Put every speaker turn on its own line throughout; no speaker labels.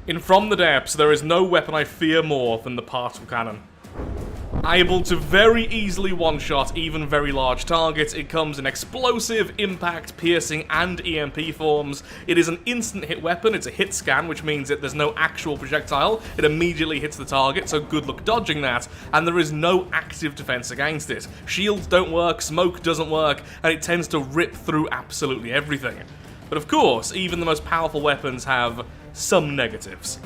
In From the Depths, there is no weapon I fear more than the particle cannon. Able to very easily one-shot even very large targets, it comes in explosive, impact, piercing, and EMP forms. It is an instant hit weapon, it's a hit scan, which means that there's no actual projectile, it immediately hits the target, so good luck dodging that, and there is no active defense against it. Shields don't work, smoke doesn't work, and it tends to rip through absolutely everything. But of course, even the most powerful weapons have some negatives.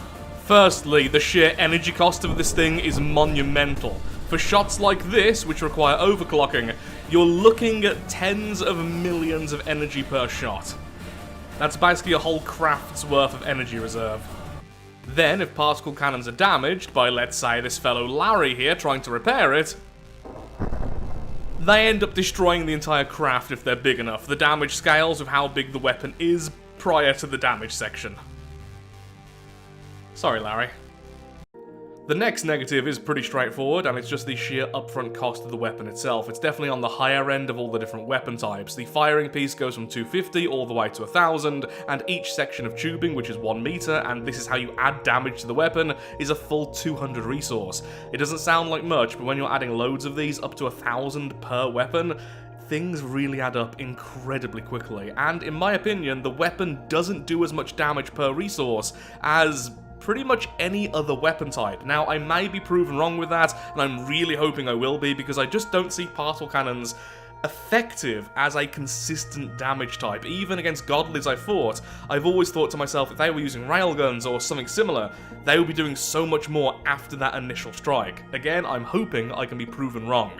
Firstly, the sheer energy cost of this thing is monumental. For shots like this, which require overclocking, you're looking at tens of millions of energy per shot. That's basically a whole craft's worth of energy reserve. Then, if particle cannons are damaged by, let's say, this fellow Larry here trying to repair it, they end up destroying the entire craft if they're big enough. The damage scales with how big the weapon is prior to the damage section. Sorry, Larry. The next negative is pretty straightforward, and it's just the sheer upfront cost of the weapon itself. It's definitely on the higher end of all the different weapon types. The firing piece goes from 250 all the way to 1000, and each section of tubing, which is 1 meter, and this is how you add damage to the weapon, is a full 200 resource. It doesn't sound like much, but when you're adding loads of these, up to 1000 per weapon, things really add up incredibly quickly. And in my opinion, the weapon doesn't do as much damage per resource as pretty much any other weapon type. Now, I may be proven wrong with that, and I'm really hoping I will be, because I just don't see particle cannons effective as a consistent damage type. Even against godlies I fought, I've always thought to myself, if they were using railguns or something similar, they would be doing so much more after that initial strike. Again, I'm hoping I can be proven wrong.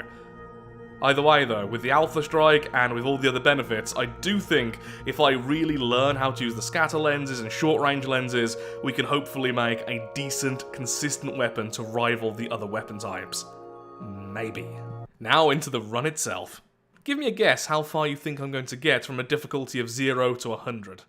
Either way though, with the Alpha Strike and with all the other benefits, I do think if I really learn how to use the scatter lenses and short range lenses, we can hopefully make a decent, consistent weapon to rival the other weapon types. Maybe. Now into the run itself. Give me a guess how far you think I'm going to get from a difficulty of 0 to 100.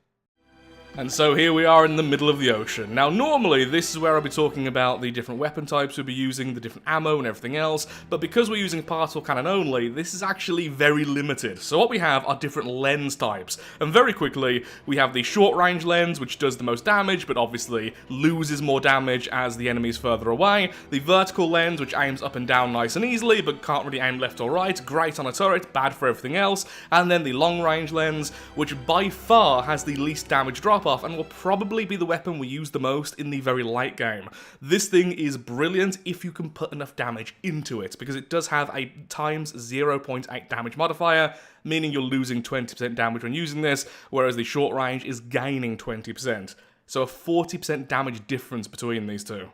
And so here we are in the middle of the ocean. Now normally this is where I'll be talking about the different weapon types we'll be using, the different ammo and everything else, but because we're using particle cannon only, this is actually very limited. So what we have are different lens types, and very quickly we have the short range lens, which does the most damage, but obviously loses more damage as the enemy's further away, the vertical lens, which aims up and down nice and easily, but can't really aim left or right, great on a turret, bad for everything else, and then the long range lens, which by far has the least damage drop off and will probably be the weapon we use the most in the very late game. This thing is brilliant if you can put enough damage into it, because it does have a times 0.8 damage modifier, meaning you're losing 20% damage when using this, whereas the short range is gaining 20%. So a 40% damage difference between these two.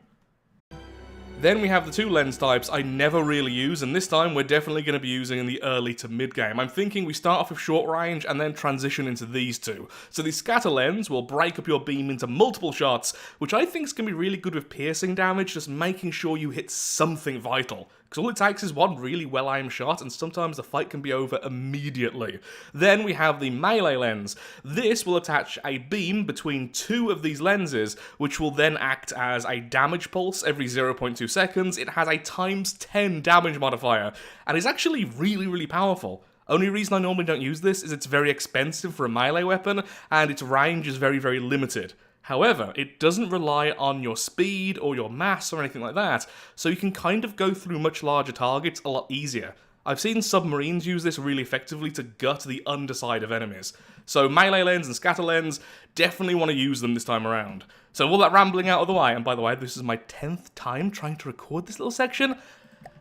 Then we have the two lens types I never really use, and this time we're definitely going to be using in the early to mid game. I'm thinking we start off with short range and then transition into these two. So the scatter lens will break up your beam into multiple shots, which I think is going to be really good with piercing damage, just making sure you hit something vital. Because all it takes is one really well-aimed shot, and sometimes the fight can be over immediately. Then we have the melee lens. This will attach a beam between two of these lenses, which will then act as a damage pulse every 0.2 seconds. It has a times 10 damage modifier, and is actually really, really powerful. Only reason I normally don't use this is it's very expensive for a melee weapon, and its range is very, very limited. However, it doesn't rely on your speed or your mass or anything like that, so you can kind of go through much larger targets a lot easier. I've seen submarines use this really effectively to gut the underside of enemies. So melee lens and scatter lens, definitely want to use them this time around. So all that rambling out of the way, and by the way, this is my 10th time trying to record this little section,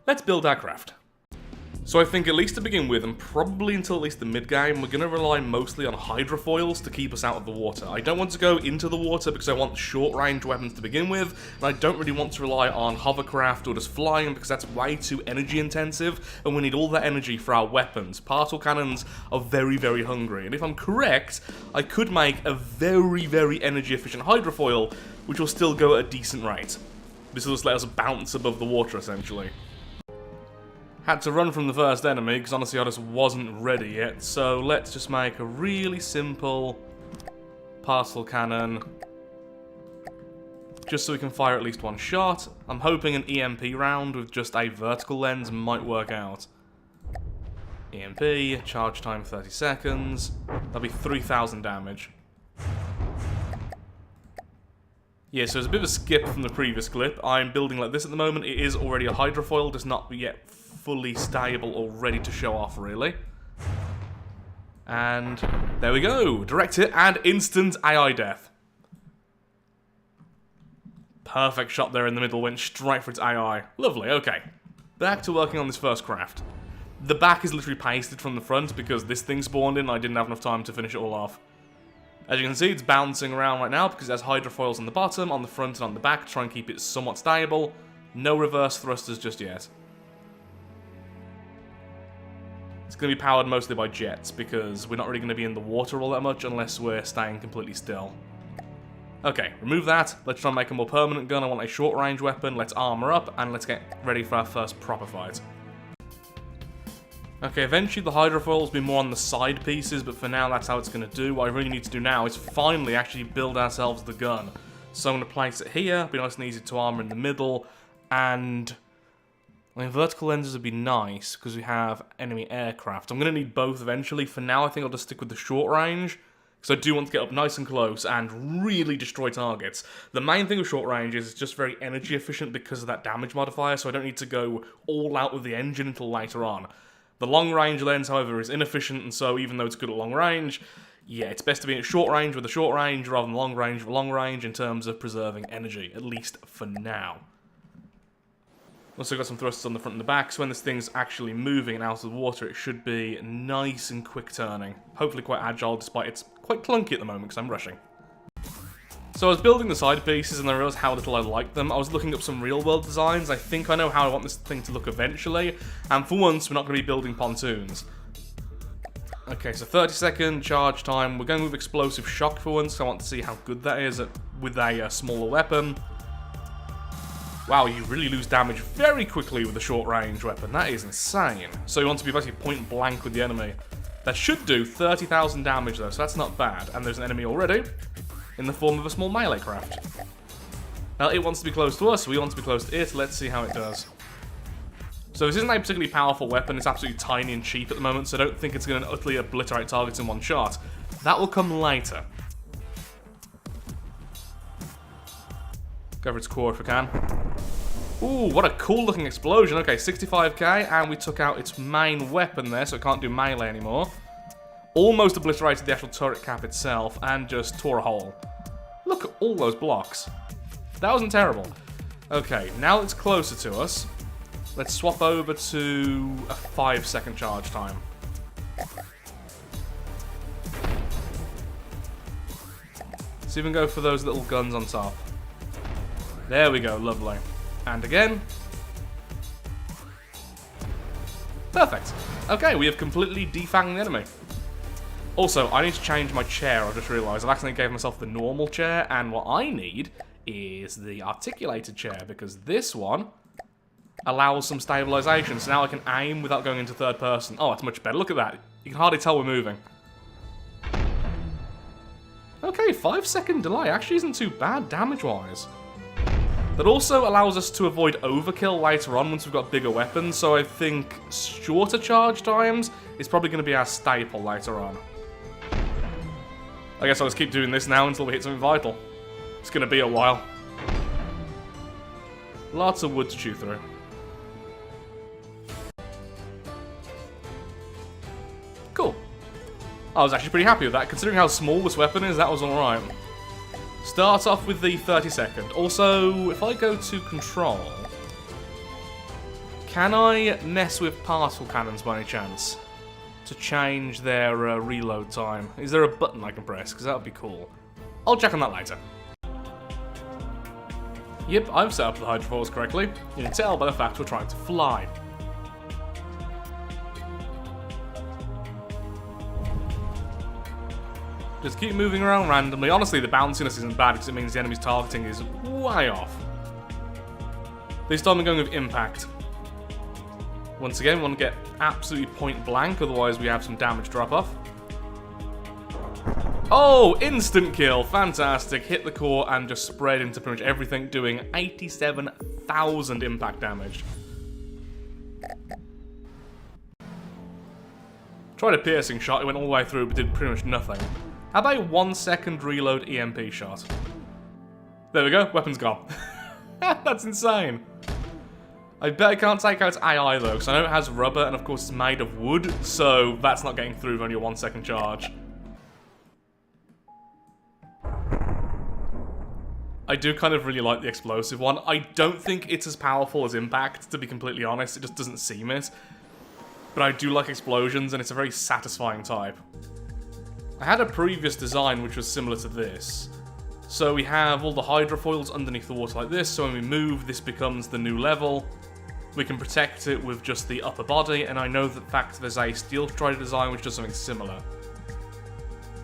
let's build our craft. So I think at least to begin with, and probably until at least the mid-game, we're going to rely mostly on hydrofoils to keep us out of the water. I don't want to go into the water because I want short-range weapons to begin with, and I don't really want to rely on hovercraft or just flying because that's way too energy-intensive, and we need all that energy for our weapons. Particle cannons are very, very hungry, and if I'm correct, I could make a very, very energy-efficient hydrofoil, which will still go at a decent rate. This will just let us bounce above the water, essentially. Had to run from the first enemy, because honestly I just wasn't ready yet, so let's just make a really simple particle cannon, just so we can fire at least one shot. I'm hoping an EMP round with just a vertical lens might work out. EMP, charge time 30 seconds, that'll be 3000 damage. Yeah, so it's a bit of a skip from the previous clip. I'm building like this at the moment. It is already a hydrofoil, just not yet fully stable or ready to show off, really. And there we go. Direct hit and instant AI death. Perfect shot there in the middle, went straight for its AI. Lovely, okay. Back to working on this first craft. The back is literally pasted from the front because this thing spawned in and I didn't have enough time to finish it all off. As you can see, it's bouncing around right now because it has hydrofoils on the bottom, on the front, and on the back to try and keep it somewhat stable. No reverse thrusters just yet. It's going to be powered mostly by jets because we're not really going to be in the water all that much unless we're staying completely still. Okay, remove that. Let's try and make a more permanent gun. I want a short-range weapon. Let's armor up and let's get ready for our first proper fight. Okay, eventually the hydrofoil will be more on the side pieces, but for now that's how it's going to do. What I really need to do now is finally actually build ourselves the gun. So I'm going to place it here, be nice and easy to armor in the middle, and I mean, vertical lenses would be nice because we have enemy aircraft. I'm going to need both eventually. For now I think I'll just stick with the short range, because I do want to get up nice and close and really destroy targets. The main thing with short range is it's just very energy efficient because of that damage modifier, so I don't need to go all out with the engine until later on. The long-range lens, however, is inefficient, and so even though it's good at long range, yeah, it's best to be at short range with a short range rather than long range with a long range in terms of preserving energy, at least for now. Also got some thrusters on the front and the back, so when this thing's actually moving and out of the water, it should be nice and quick turning. Hopefully quite agile, despite it's quite clunky at the moment because I'm rushing. So I was building the side pieces and I realised how little I liked them. I was looking up some real-world designs. I think I know how I want this thing to look eventually. And for once, we're not going to be building pontoons. Okay, so 30-second charge time. We're going with explosive shock for once. So I want to see how good that is with a smaller weapon. Wow, you really lose damage very quickly with a short-range weapon. That is insane. So you want to be basically point blank with the enemy. That should do 30,000 damage though, so that's not bad. And there's an enemy already, in the form of a small melee craft. Now, it wants to be close to us, we want to be close to it. Let's see how it does. So this isn't a particularly powerful weapon, it's absolutely tiny and cheap at the moment, so I don't think it's going to utterly obliterate targets in one shot. That will come later. Go for its core if we can. Ooh, what a cool looking explosion. Okay, 65k, and we took out its main weapon there, so it can't do melee anymore. Almost obliterated the actual turret cap itself, and just tore a hole. Look at all those blocks. That wasn't terrible. Okay, now it's closer to us. Let's swap over to a 5-second charge time. Let's even go for those little guns on top. There we go, lovely. And again. Perfect. Okay, we have completely defanged the enemy. Also, I need to change my chair, I just realised. I've accidentally gave myself the normal chair, and what I need is the articulated chair, because this one allows some stabilisation, so now I can aim without going into third person. Oh, that's much better. Look at that. You can hardly tell we're moving. Okay, 5-second delay actually isn't too bad damage-wise. That also allows us to avoid overkill later on once we've got bigger weapons, so I think shorter charge times is probably going to be our staple later on. I guess I'll just keep doing this now until we hit something vital. It's going to be a while. Lots of wood to chew through. Cool. I was actually pretty happy with that. Considering how small this weapon is, that was alright. Start off with the 30-second. Also, if I go to control, can I mess with particle cannons by any chance to change their reload time? Is there a button I can press? Because that would be cool. I'll check on that later. Yep, I've set up the hydrofoils correctly. You can tell by the fact we're trying to fly. Just keep moving around randomly. Honestly, the bounciness isn't bad because it means the enemy's targeting is way off. This time I'm going with impact. Once again, we want to get absolutely point blank, otherwise we have some damage drop off. Oh, instant kill. Fantastic. Hit the core and just spread into pretty much everything, doing 87,000 impact damage. Tried a piercing shot, it went all the way through but did pretty much nothing. How about a 1-second reload EMP shot? There we go, weapon's gone. That's insane. I bet I can't take out AI though, because I know it has rubber and of course it's made of wood, so that's not getting through with only a 1 second charge. I do kind of really like the explosive one. I don't think it's as powerful as Impact, to be completely honest. It just doesn't seem it. But I do like explosions, and it's a very satisfying type. I had a previous design which was similar to this. So we have all the hydrofoils underneath the water like this, so when we move, this becomes the new level. We can protect it with just the upper body, and I know that in fact there's a steel strider design which does something similar.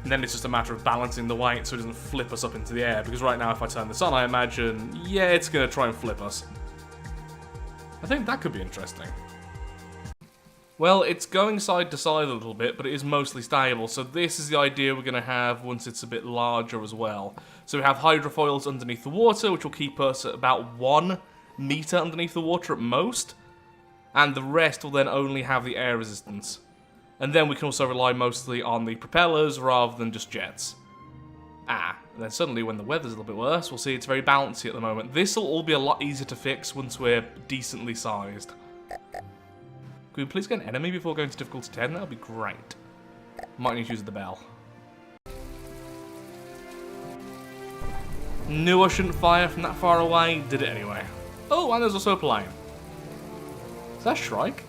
And then it's just a matter of balancing the weight so it doesn't flip us up into the air, because right now if I turn this on, I imagine, yeah, it's going to try and flip us. I think that could be interesting. Well, it's going side to side a little bit, but it is mostly stable, so this is the idea we're going to have once it's a bit larger as well. So we have hydrofoils underneath the water, which will keep us at about 1 meter underneath the water at most, and the rest will then only have the air resistance. And then we can also rely mostly on the propellers rather than just jets. And then suddenly when the weather's a little bit worse, we'll see it's very bouncy at the moment. This will all be a lot easier to fix once we're decently sized. Could we please get an enemy before going to difficulty 10? That would be great. Might need to use the bell. Knew I shouldn't fire from that far away, did it anyway. Oh, and there's also a plane. Is that Shrike?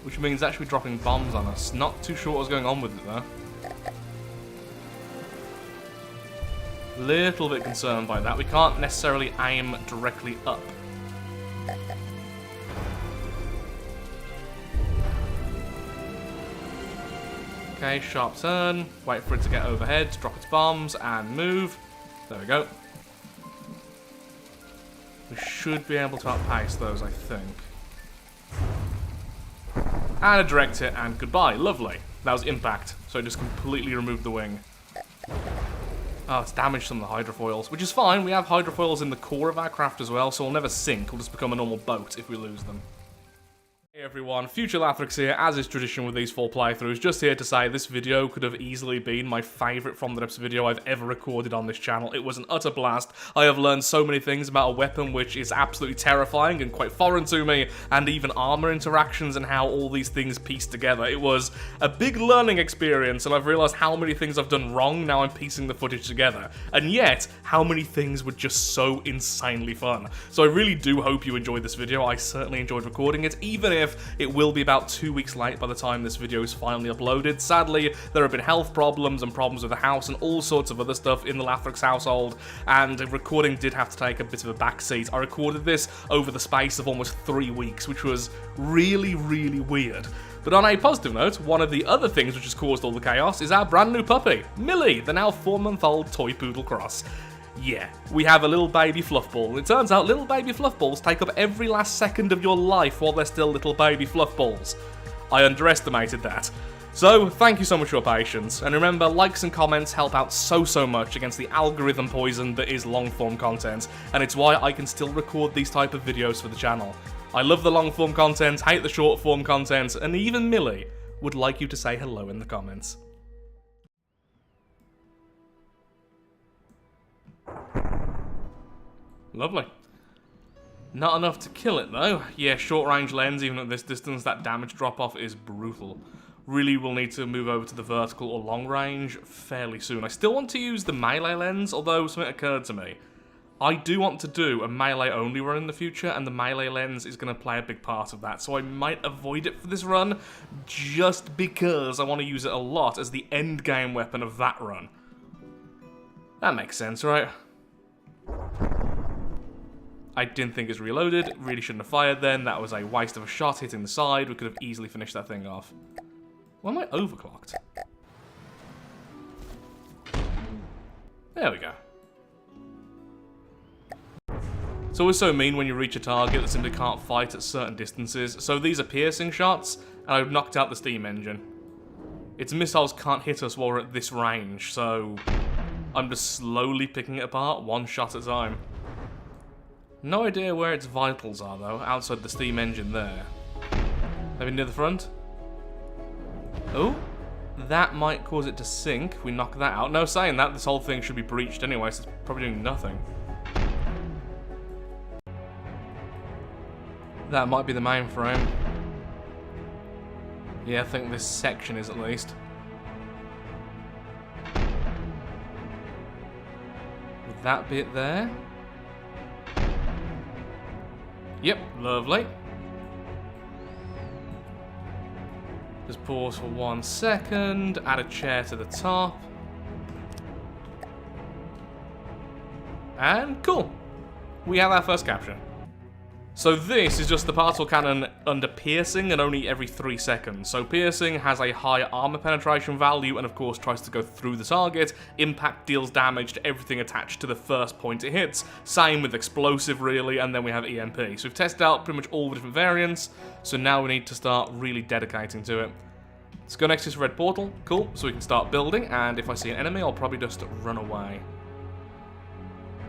Which means actually dropping bombs on us. Not too sure what's going on with it though. Little bit concerned by that. We can't necessarily aim directly up. Okay, sharp turn. Wait for it to get overhead, drop its bombs, and move. There we go. We should be able to outpace those, I think. And a direct hit, and goodbye. Lovely. That was Impact, so it just completely removed the wing. Oh, it's damaged some of the hydrofoils, which is fine. We have hydrofoils in the core of our craft as well, so we'll never sink. We'll just become a normal boat if we lose them. Hey everyone, Future Lathrix here, as is tradition with these 4 playthroughs, just here to say this video could have easily been my favourite From the Depths video I've ever recorded on this channel. It was an utter blast. I have learned so many things about a weapon which is absolutely terrifying and quite foreign to me, and even armour interactions and how all these things piece together. It was a big learning experience, and I've realised how many things I've done wrong now I'm piecing the footage together. And yet, how many things were just so insanely fun. So I really do hope you enjoyed this video. I certainly enjoyed recording it, even if it will be about 2 weeks late by the time this video is finally uploaded. Sadly, there have been health problems and problems with the house and all sorts of other stuff in the Lathrix household, and recording did have to take a bit of a backseat. I recorded this over the space of almost 3 weeks, which was really, really weird. But on a positive note, one of the other things which has caused all the chaos is our brand new puppy, Millie, the now 4-month-old toy poodle cross. Yeah, we have a little baby fluff ball. It turns out little baby fluff balls take up every last second of your life while they're still little baby fluff balls. I underestimated that. So, thank you so much for your patience, and remember, likes and comments help out so much against the algorithm poison that is long-form content, and it's why I can still record these type of videos for the channel. I love the long-form content, hate the short-form content, and even Millie would like you to say hello in the comments. Lovely. Not enough to kill it though. Yeah, short range lens, even at this distance, that damage drop off is brutal. Really will need to move over to the vertical or long range fairly soon. I still want to use the melee lens, although something occurred to me. I do want to do a melee only run in the future, and the melee lens is going to play a big part of that, so I might avoid it for this run, just because I want to use it a lot as the endgame weapon of that run. That makes sense, right? I didn't think it was reloaded, really shouldn't have fired then, that was a waste of a shot hitting the side, we could have easily finished that thing off. Why am I overclocked? There we go. It's always so mean when you reach a target that simply can't fight at certain distances, so these are piercing shots, and I've knocked out the steam engine. Its missiles can't hit us while we're at this range, so I'm just slowly picking it apart, one shot at a time. No idea where its vitals are though, outside the steam engine there. Maybe near the front? Oh? That might cause it to sink. We knock that out. No, saying that, this whole thing should be breached anyway, so it's probably doing nothing. That might be the mainframe. Yeah, I think this section is at least. With that bit there. Yep, lovely. Just pause for 1 second, add a chair to the top. And cool. We have our first capture. So this is just the particle cannon under piercing and only every 3 seconds. So piercing has a high armor penetration value and of course tries to go through the target. Impact deals damage to everything attached to the first point it hits. Same with explosive really, and then we have EMP. So we've tested out pretty much all the different variants. So now we need to start really dedicating to it. Let's go next to this red portal. Cool, so we can start building, and if I see an enemy I'll probably just run away.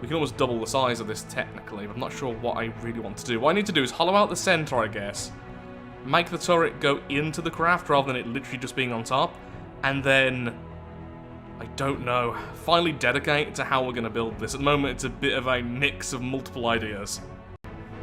We can almost double the size of this technically, but I'm not sure what I really want to do. What I need to do is hollow out the center, I guess. Make the turret go into the craft rather than it literally just being on top. And then, I don't know, finally dedicate to how we're going to build this. At the moment it's a bit of a mix of multiple ideas.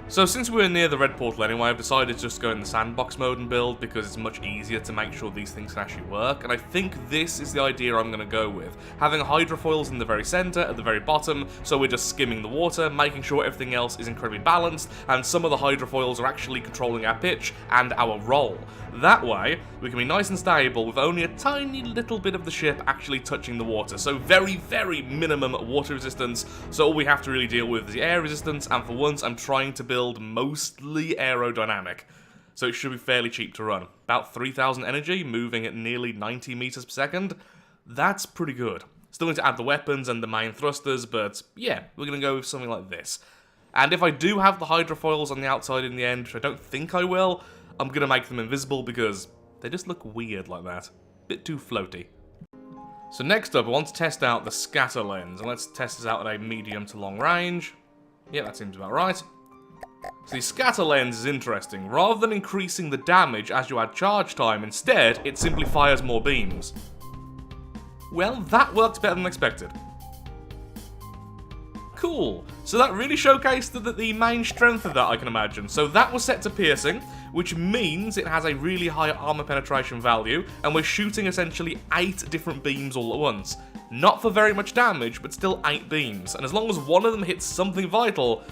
So since we're near the red portal anyway, I've decided to just go in the sandbox mode and build because it's much easier to make sure these things can actually work, and I think this is the idea I'm going to go with. Having hydrofoils in the very center, at the very bottom, so we're just skimming the water, making sure everything else is incredibly balanced, and some of the hydrofoils are actually controlling our pitch and our roll. That way, we can be nice and stable with only a tiny little bit of the ship actually touching the water, so very, very minimum water resistance, so all we have to really deal with is the air resistance, and for once I'm trying to build mostly aerodynamic, so it should be fairly cheap to run. About 3,000 energy, moving at nearly 90 meters per second. That's pretty good. Still need to add the weapons and the main thrusters, but yeah, we're going to go with something like this. And if I do have the hydrofoils on the outside in the end, which I don't think I will, I'm going to make them invisible because they just look weird like that. Bit too floaty. So next up, I want to test out the scatter lens, and let's test this out at a medium to long range. Yeah, that seems about right. So the scatter lens is interesting. Rather than increasing the damage as you add charge time, instead, it simply fires more beams. Well, that worked better than expected. Cool. So that really showcased the main strength of that, I can imagine. So that was set to piercing, which means it has a really high armor penetration value, and we're shooting essentially 8 different beams all at once. Not for very much damage, but still 8 beams. And as long as one of them hits something vital,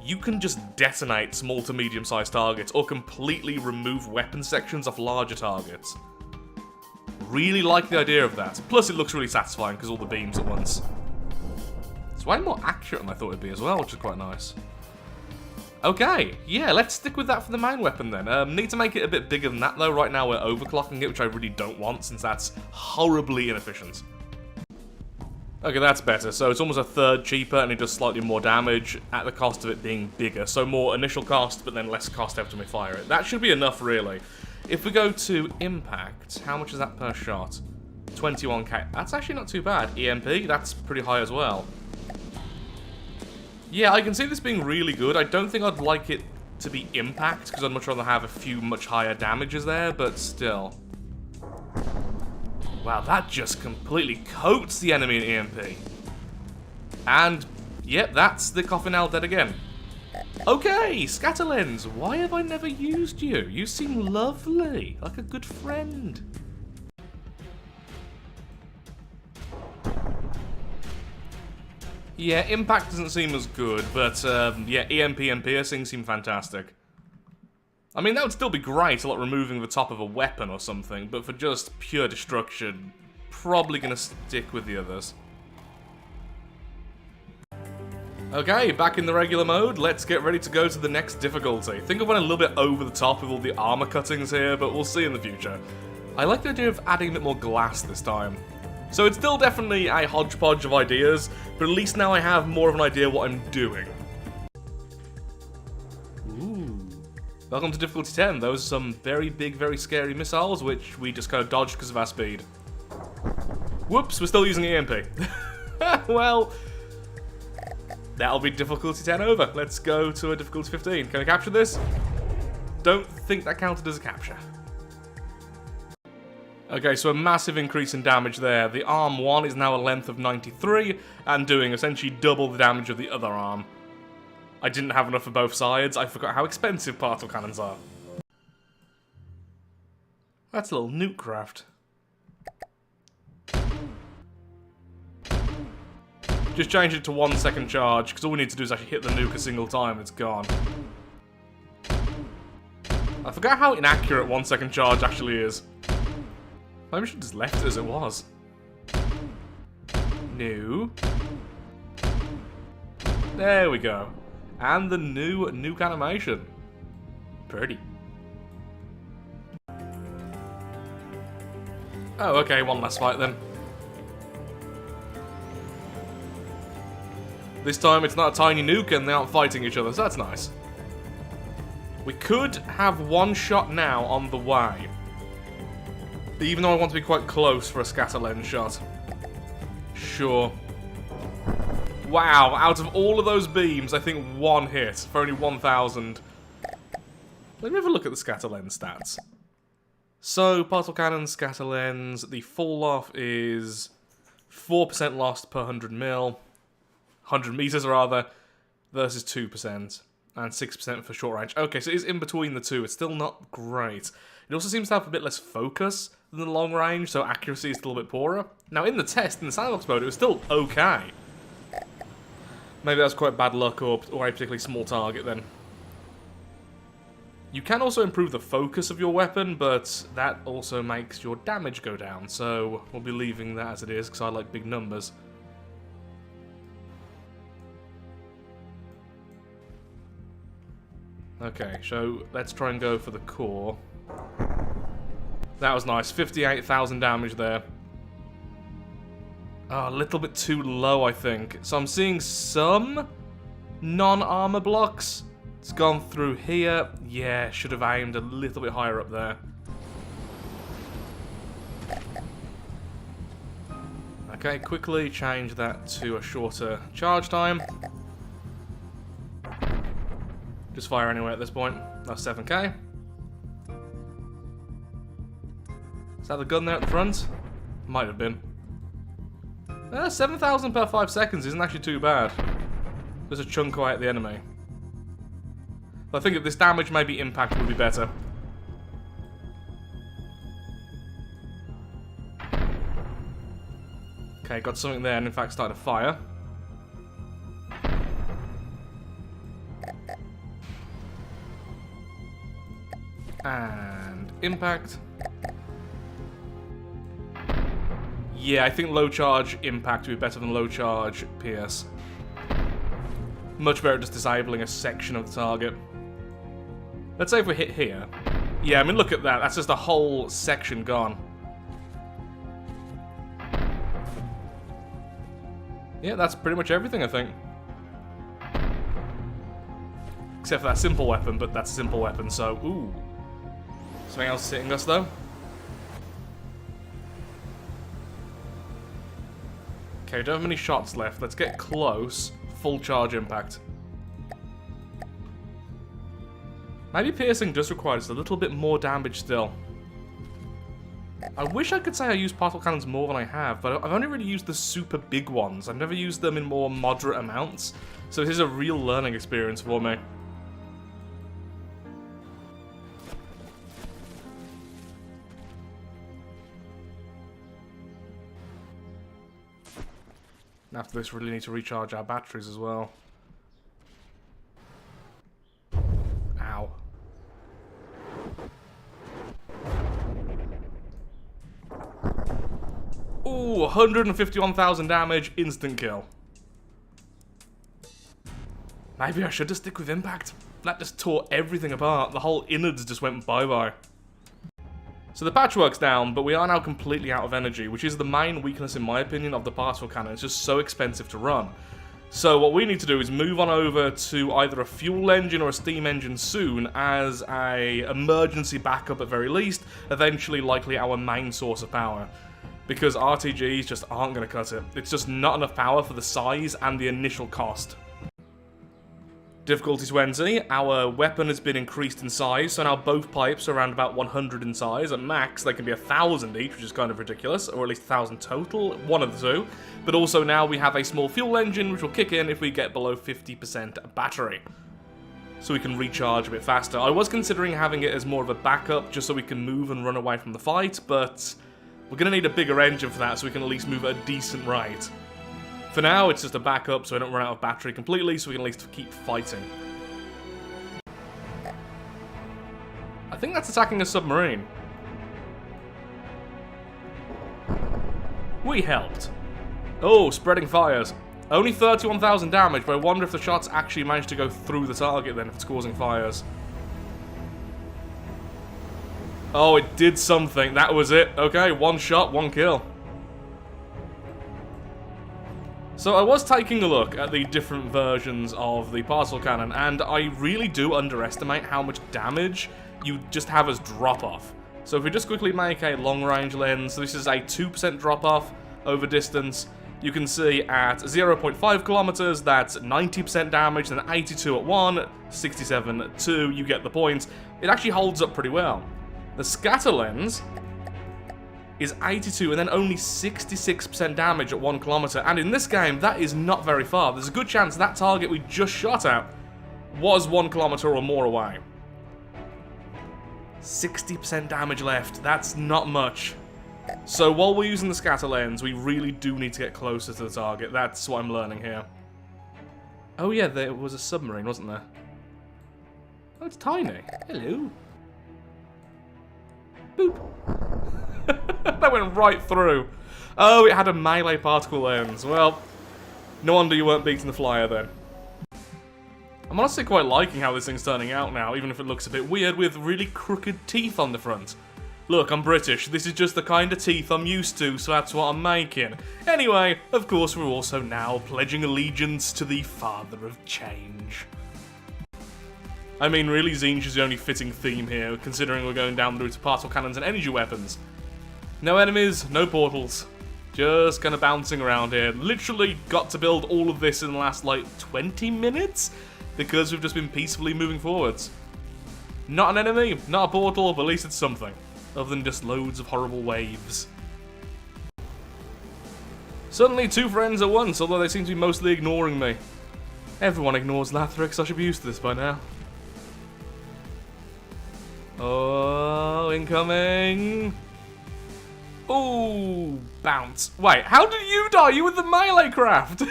you can just detonate small to medium-sized targets, or completely remove weapon sections off larger targets. Really like the idea of that. Plus it looks really satisfying because all the beams at once. It's way more accurate than I thought it'd be as well, which is quite nice. Okay, yeah, let's stick with that for the main weapon then. Need to make it a bit bigger than that though. Right now we're overclocking it, which I really don't want since that's horribly inefficient. Okay, that's better. So it's almost a third cheaper and it does slightly more damage at the cost of it being bigger. So more initial cost, but then less cost every time we fire it. That should be enough, really. If we go to impact, how much is that per shot? 21k. That's actually not too bad. EMP, that's pretty high as well. Yeah, I can see this being really good. I don't think I'd like it to be impact, because I'd much rather have a few much higher damages there, but still. Wow, that just completely coats the enemy in EMP. And, yep, that's the coffin now dead again. Okay, Scatterlens, why have I never used you? You seem lovely, like a good friend. Yeah, impact doesn't seem as good, but yeah, EMP and piercing seem fantastic. I mean, that would still be great, like removing the top of a weapon or something, but for just pure destruction, probably gonna stick with the others. Okay, back in the regular mode, let's get ready to go to the next difficulty. I think I went a little bit over the top with all the armor cuttings here, but we'll see in the future. I like the idea of adding a bit more glass this time. So it's still definitely a hodgepodge of ideas, but at least now I have more of an idea what I'm doing. Welcome to difficulty 10. Those are some very big, very scary missiles, which we just kind of dodged because of our speed. Whoops, we're still using EMP. Well, that'll be difficulty 10 over. Let's go to a difficulty 15. Can I capture this? Don't think that counted as a capture. Okay, so a massive increase in damage there. The arm 1 is now a length of 93, and doing essentially double the damage of the other arm. I didn't have enough for both sides. I forgot how expensive particle cannons are. That's a little nuke craft. Just change it to 1 second charge, because all we need to do is actually hit the nuke a single time, it's gone. I forgot how inaccurate 1 second charge actually is. Maybe we should have just left it as it was. New. There we go. And the new nuke animation. Pretty. Oh, okay, one last fight then. This time it's not a tiny nuke and they aren't fighting each other, so that's nice. We could have one shot now on the way. Even though I want to be quite close for a scatter lens shot. Sure. Wow, out of all of those beams, I think one hit for only 1,000. Let me have a look at the scatter lens stats. So, particle cannon, scatter lens, the fall off is 4% lost per 100 mil. 100 meters rather, versus 2%. And 6% for short range. Okay, so it is in between the two. It's still not great. It also seems to have a bit less focus than the long range, so accuracy is still a bit poorer. Now, in the test, in the sandbox mode, it was still okay. Maybe that's quite bad luck or a particularly small target then. You can also improve the focus of your weapon, but that also makes your damage go down, so we'll be leaving that as it is, because I like big numbers. Okay, so let's try and go for the core. That was nice, 58,000 damage there. Oh, a little bit too low, I think. So I'm seeing some non-armor blocks. It's gone through here. Yeah, should have aimed a little bit higher up there. Okay, quickly change that to a shorter charge time. Just fire anyway at this point. That's 7k. Is that the gun there at the front? Might have been. 7,000 per 5 seconds isn't actually too bad. There's a chunk away at the enemy. But I think if this damage maybe impact would be better. Okay, got something there and in fact started to fire. And impact. Yeah, I think low charge impact would be better than low charge PS. Much better just disabling a section of the target. Let's say if we hit here. Yeah, I mean look at that, that's just a whole section gone. Yeah, that's pretty much everything, I think. Except for that simple weapon, but that's a simple weapon, so ooh. Something else hitting us though. Okay, don't have many shots left. Let's get close. Full charge impact. Maybe piercing does require just a little bit more damage still. I wish I could say I use particle cannons more than I have, but I've only really used the super big ones. I've never used them in more moderate amounts, so this is a real learning experience for me. After this, we really need to recharge our batteries as well. Ow. Ooh, 151,000 damage, instant kill. Maybe I should just stick with impact. That just tore everything apart. The whole innards just went bye-bye. So the patchwork's down, but we are now completely out of energy, which is the main weakness, in my opinion, of the particle cannon. It's just so expensive to run. So what we need to do is move on over to either a fuel engine or a steam engine soon as a emergency backup at very least, eventually likely our main source of power. Because RTGs just aren't going to cut it. It's just not enough power for the size and the initial cost. Difficulty 20, our weapon has been increased in size, so now both pipes are around about 100 in size. At max, they can be 1,000 each, which is kind of ridiculous, or at least 1,000 total, one of the two. But also now we have a small fuel engine, which will kick in if we get below 50% battery. So we can recharge a bit faster. I was considering having it as more of a backup, just so we can move and run away from the fight, but we're going to need a bigger engine for that, so we can at least move at a decent rate. For now, it's just a backup, so I don't run out of battery completely, so we can at least keep fighting. I think that's attacking a submarine. We helped. Oh, spreading fires. Only 31,000 damage, but I wonder if the shots actually managed to go through the target then, if it's causing fires. Oh, it did something. That was it. Okay, one shot, one kill. So I was taking a look at the different versions of the particle cannon, and I really do underestimate how much damage you just have as drop-off. So if we just quickly make a long-range lens, so this is a 2% drop-off over distance. You can see at 0.5 kilometers, that's 90% damage, then 82 at 1, 67 at 2, you get the point. It actually holds up pretty well. The scatter lens is 82 and then only 66% damage at 1 kilometer, and in this game, that is not very far. There's a good chance that target we just shot at was 1 kilometer or more away. 60% damage left, that's not much. So while we're using the scatter lens, we really do need to get closer to the target. That's what I'm learning here. Oh yeah, there was a submarine, wasn't there? Oh, it's tiny. Hello. Boop. That went right through. Oh, it had a melee particle lens. Well, no wonder you weren't beating the flyer then. I'm honestly quite liking how this thing's turning out now, even if it looks a bit weird with really crooked teeth on the front. Look, I'm British. This is just the kind of teeth I'm used to, so that's what I'm making. Anyway, of course, we're also now pledging allegiance to the Father of Change. I mean, really, Zinj is the only fitting theme here, considering we're going down the route of particle cannons and energy weapons. No enemies, no portals. Just kind of bouncing around here. Literally got to build all of this in the last, like, 20 minutes? Because we've just been peacefully moving forwards. Not an enemy, not a portal, but at least it's something. Other than just loads of horrible waves. Suddenly 2 friends at once, although they seem to be mostly ignoring me. Everyone ignores Lathrix, I should be used to this by now. Oh, incoming! Ooh, bounce. Wait, how did you die? You were the melee craft!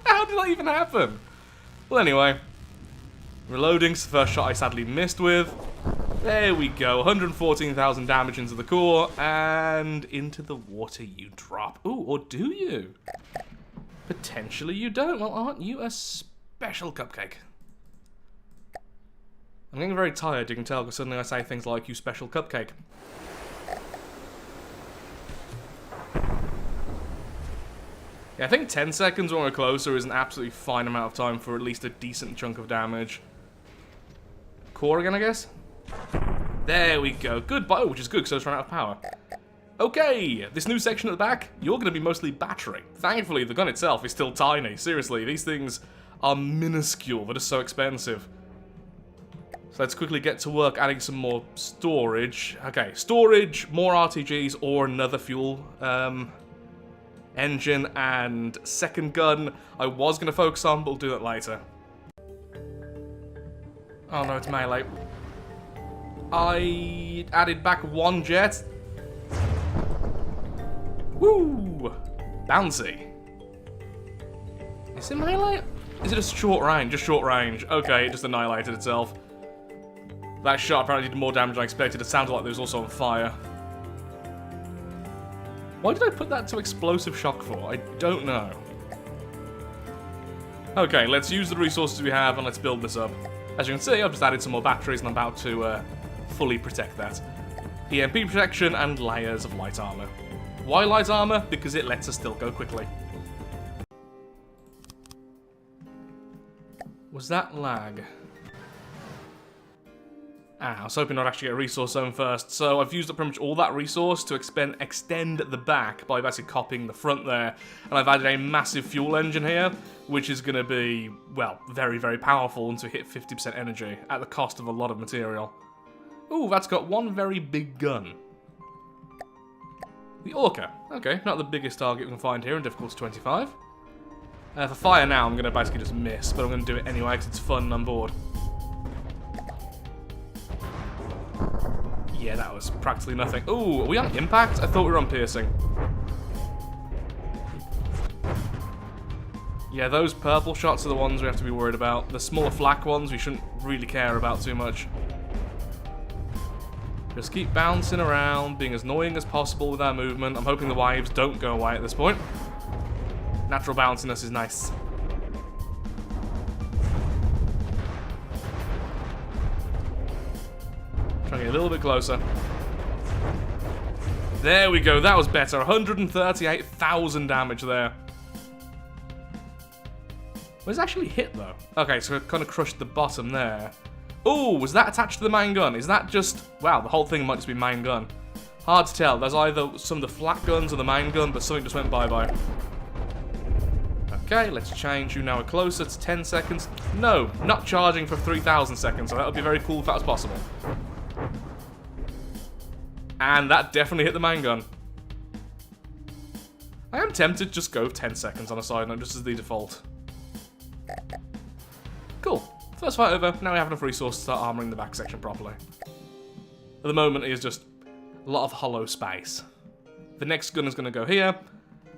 How did that even happen? Well, anyway. Reloading's the first shot I sadly missed with. There we go, 114,000 damage into the core, and into the water you drop. Ooh, or do you? Potentially you don't. Well, aren't you a special cupcake? I'm getting very tired, you can tell, because suddenly I say things like, you special cupcake. Yeah, I think 10 seconds when we're closer is an absolutely fine amount of time for at least a decent chunk of damage. Core again, I guess? There we go. Good, which is good because I was running out of power. Okay, this new section at the back, you're going to be mostly battery. Thankfully, the gun itself is still tiny. Seriously, these things are minuscule. They're just so expensive. So let's quickly get to work adding some more storage. Okay, storage, more RTGs, or another fuel engine, and second gun I was going to focus on, but we'll do that later. Oh no, it's melee. I added back 1 jet. Woo! Bouncy. Is it melee? Is it just short range? Just short range. Okay, it just annihilated itself. That shot apparently did more damage than I expected. It sounded like it was also on fire. Why did I put that to explosive shock for? I don't know. Okay, let's use the resources we have and let's build this up. As you can see, I've just added some more batteries and I'm about to fully protect that. EMP protection and layers of light armor. Why light armor? Because it lets us still go quickly. Was that lag? I was hoping I'd actually get a resource zone first, so I've used up pretty much all that resource to extend the back by basically copying the front there, and I've added a massive fuel engine here, which is going to be, well, very, very powerful once we hit 50% energy, at the cost of a lot of material. Ooh, that's got one very big gun. The Orca. Okay, not the biggest target we can find here in difficulty 25. For fire now, I'm going to basically just miss, but I'm going to do it anyway because it's fun and I'm bored. Yeah, that was practically nothing. Ooh, are we on impact? I thought we were on piercing. Yeah, those purple shots are the ones we have to be worried about. The smaller flak ones we shouldn't really care about too much. Just keep bouncing around, being as annoying as possible with our movement. I'm hoping the waves don't go away at this point. Natural bounciness is nice. Trying to get a little bit closer. There we go, that was better. 138,000 damage there. Was it actually hit though? Okay, so it kind of crushed the bottom there. Ooh, was that attached to the main gun? Is that just... Wow, the whole thing might just be main gun. Hard to tell. There's either some of the flat guns or the main gun, but something just went bye-bye. Okay, let's change you now closer to 10 seconds. No, not charging for 3,000 seconds, so that would be very cool if that was possible. And that definitely hit the main gun. I am tempted to just go 10 seconds on a side note, just as the default. Cool. First fight over, now we have enough resources to start armoring the back section properly. At the moment, it is just a lot of hollow space. The next gun is going to go here.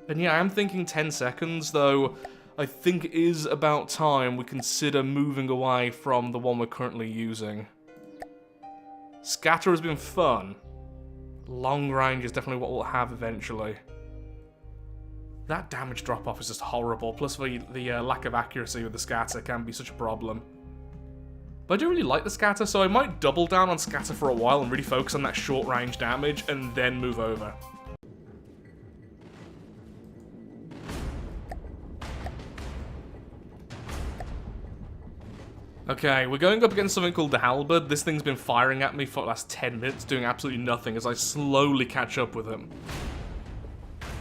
And yeah, I am thinking 10 seconds, though I think it is about time we consider moving away from the one we're currently using. Scatter has been fun. Long range is definitely what we'll have eventually. That damage drop-off is just horrible, plus the lack of accuracy with the scatter can be such a problem. But I do really like the scatter, so I might double down on scatter for a while and really focus on that short-range damage, and then move over. Okay, we're going up against something called the Halberd. This thing's been firing at me for the last 10 minutes, doing absolutely nothing as I slowly catch up with him.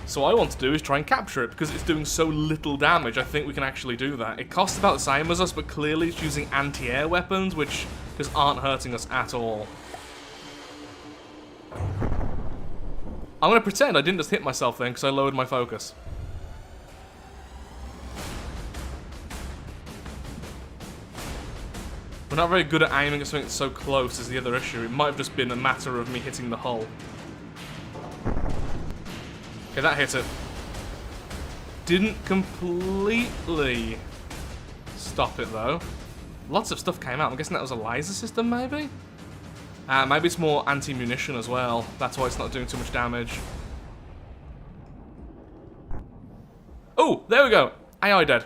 So what I want to do is try and capture it, because it's doing so little damage, I think we can actually do that. It costs about the same as us, but clearly it's using anti-air weapons, which just aren't hurting us at all. I'm going to pretend I didn't just hit myself then, because I lowered my focus. We're not very good at aiming at something that's so close is the other issue. It might have just been a matter of me hitting the hull. Okay, that hit it. Didn't completely stop it, though. Lots of stuff came out. I'm guessing that was a laser system, maybe? Maybe it's more anti-munition as well. That's why it's not doing too much damage. Oh, there we go. AI dead.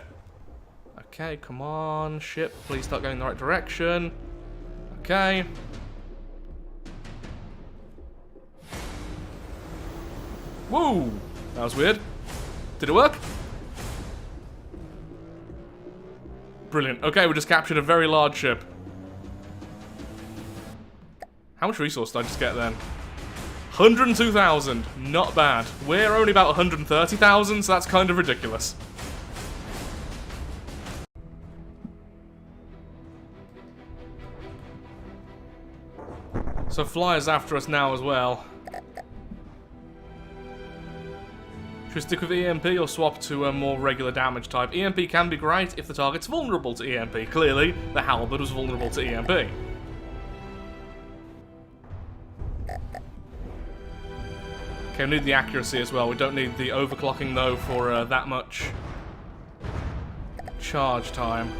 Okay, come on, ship. Please start going in the right direction. Okay. Whoa! That was weird. Did it work? Brilliant. Okay, we just captured a very large ship. How much resource did I just get then? 102,000. Not bad. We're only about 130,000, so that's kind of ridiculous. So Flyer's after us now as well. Should we stick with EMP or swap to a more regular damage type? EMP can be great if the target's vulnerable to EMP. Clearly, the Halberd was vulnerable to EMP. Okay, we need the accuracy as well. We don't need the overclocking though for that much charge time.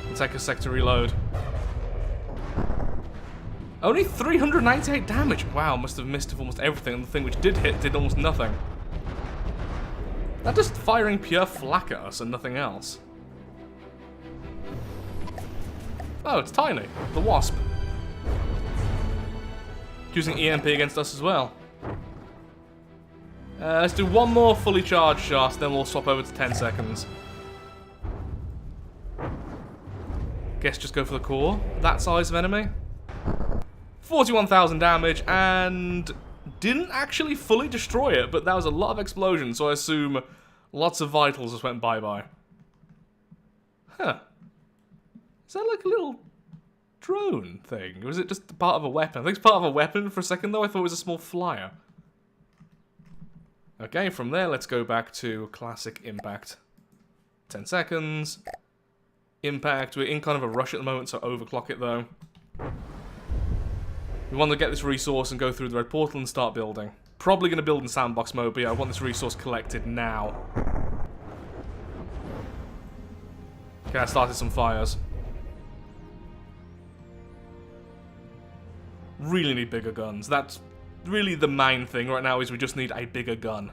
It'll take a sec to reload. Only 398 damage! Wow, must have missed almost everything, and the thing which did hit did almost nothing. That just firing pure flak at us and nothing else. Oh, it's tiny. The Wasp. Using EMP against us as well. Let's do one more fully charged shot, then we'll swap over to 10 seconds. Guess just go for the core. That size of enemy. 41,000 damage, and didn't actually fully destroy it, but that was a lot of explosions, so I assume lots of vitals just went bye-bye. Huh. Is that like a little drone thing? Or is it just part of a weapon? I think it's part of a weapon for a second, though. I thought it was a small flyer. Okay, from there, let's go back to classic impact. 10 seconds. Impact. We're in kind of a rush at the moment, so overclock it, though. We want to get this resource and go through the red portal and start building. Probably going to build in sandbox mode, but yeah, I want this resource collected now. Okay, I started some fires. Really need bigger guns. That's really the main thing right now, is we just need a bigger gun.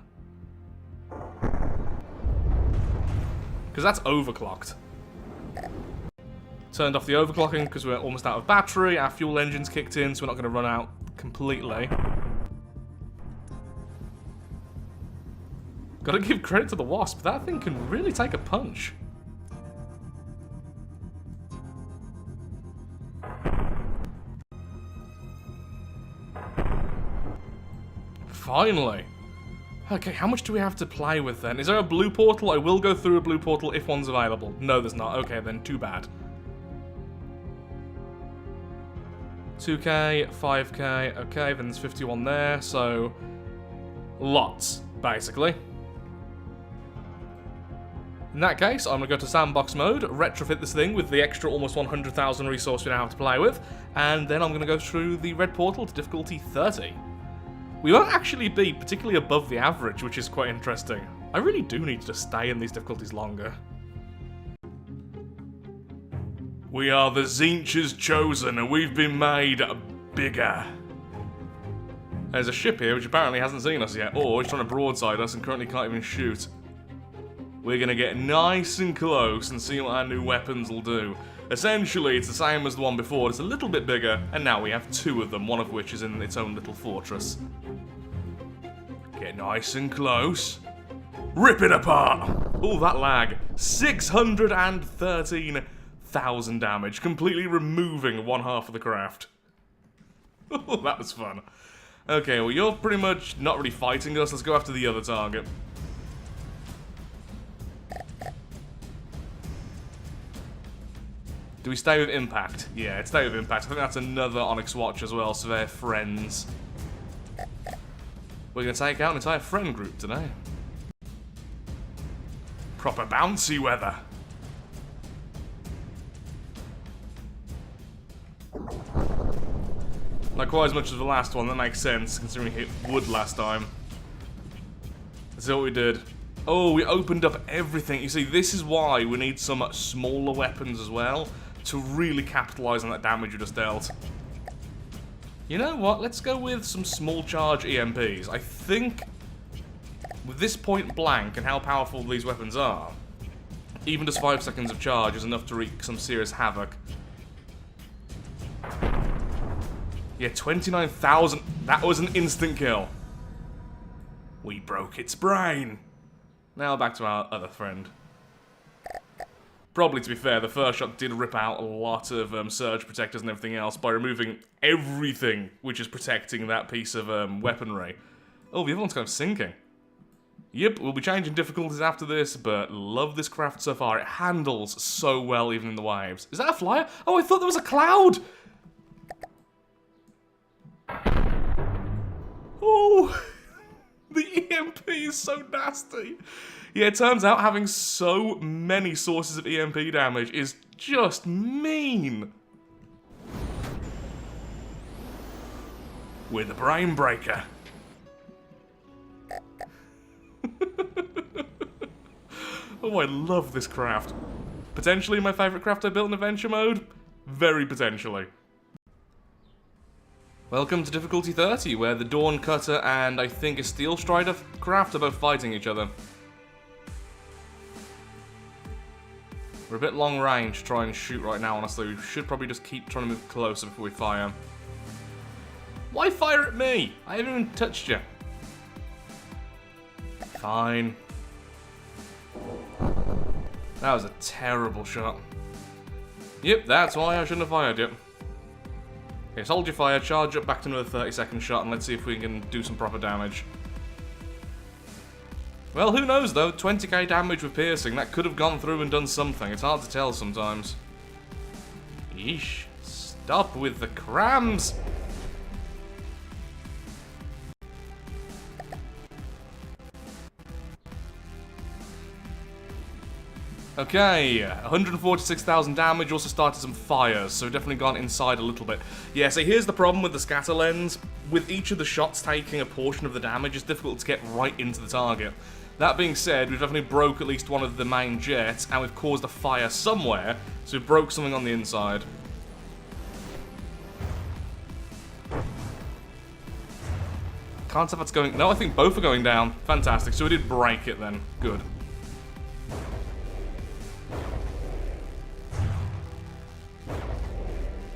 Because that's overclocked. Turned off the overclocking because we're almost out of battery. Our fuel engine's kicked in, so we're not going to run out completely. Gotta give credit to the Wasp. That thing can really take a punch. Finally. Okay, how much do we have to play with then? Is there a blue portal? I will go through a blue portal if one's available. No, there's not. Okay, then too bad. 2k, 5k, okay, then there's 51 there, so lots, basically. In that case, I'm going to go to sandbox mode, retrofit this thing with the extra almost 100,000 resource we now have to play with, and then I'm going to go through the red portal to difficulty 30. We won't actually be particularly above the average, which is quite interesting. I really do need to stay in these difficulties longer. We are the Tzeentch's chosen, and we've been made bigger. There's a ship here which apparently hasn't seen us yet, or is trying to broadside us and currently can't even shoot. We're gonna get nice and close and see what our new weapons will do. Essentially, it's the same as the one before, it's a little bit bigger, and now we have two of them, one of which is in its own little fortress. Get nice and close. Rip it apart! Oh, that lag. 613,000 damage, completely removing one half of the craft. Oh, that was fun. Okay, well, you're pretty much not really fighting us. Let's go after the other target. Do we stay with Impact? Yeah, it's stay with Impact. I think that's another Onyx Watch as well, so they're friends. We're going to take out an entire friend group today. Proper bouncy weather. Not quite as much as the last one, that makes sense, considering we hit wood last time. That's what we did. Oh, we opened up everything. You see, this is why we need some smaller weapons as well, to really capitalise on that damage you just dealt. You know what, let's go with some small charge EMPs. I think, with this point blank and how powerful these weapons are, even just 5 seconds of charge is enough to wreak some serious havoc. Yeah, 29,000. That was an instant kill. We broke its brain. Now back to our other friend. Probably, to be fair, the first shot did rip out a lot of surge protectors and everything else by removing everything which is protecting that piece of weaponry. Oh, the other one's kind of sinking. Yep, we'll be changing difficulties after this, but love this craft so far. It handles so well even in the waves. Is that a flyer? Oh, I thought there was a cloud! Oh, the EMP is so nasty. Yeah, it turns out having so many sources of EMP damage is just mean. We're the Brain Breaker. Oh, I love this craft. Potentially my favourite craft I built in adventure mode? Very potentially. Welcome to difficulty 30, where the Dawn Cutter and I think a Steel Strider craft are both fighting each other. We're a bit long range to try and shoot right now, honestly. We should probably just keep trying to move closer before we fire. Why fire at me? I haven't even touched you. Fine. That was a terrible shot. Yep, that's why I shouldn't have fired you. Okay, so hold your fire, charge up back to another 30-second shot, and let's see if we can do some proper damage. Well, who knows though, 20k damage with piercing, that could have gone through and done something. It's hard to tell sometimes. Yeesh. Stop with the crams! Okay, 146,000 damage, also started some fires, so definitely gone inside a little bit. Yeah, so here's the problem with the scatter lens. With each of the shots taking a portion of the damage, it's difficult to get right into the target. That being said, we've definitely broke at least one of the main jets, and we've caused a fire somewhere, so we broke something on the inside. Can't tell if that's going... No, I think both are going down. Fantastic, so we did break it then. Good.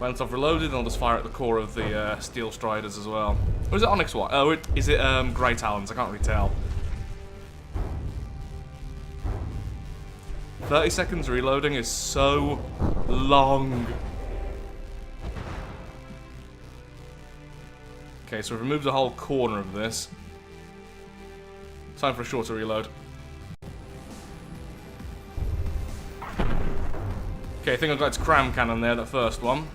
Once I've reloaded, I'll just fire at the core of the Steel Striders as well. Or is it Onyx White? Oh, is it Grey Talons? I can't really tell. 30 seconds reloading is so long. Okay, so we've removed the whole corner of this. Time for a shorter reload. Okay, I think I've got its cram cannon there, that first one.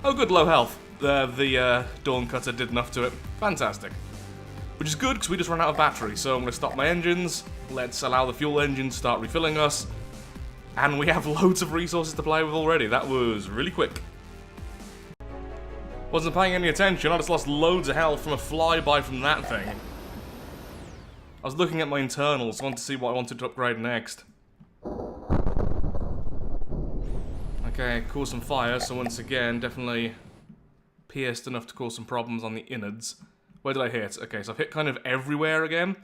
Oh good, low health. The Dawn Cutter did enough to it. Fantastic. Which is good, because we just ran out of battery, so I'm going to stop my engines. Let's allow the fuel engine to start refilling us. And we have loads of resources to play with already. That was really quick. Wasn't paying any attention, I just lost loads of health from a flyby from that thing. I was looking at my internals, wanted to see what I wanted to upgrade next. Okay, caused some fire, so once again, definitely pierced enough to cause some problems on the innards. Where did I hit? Okay, so I've hit kind of everywhere again.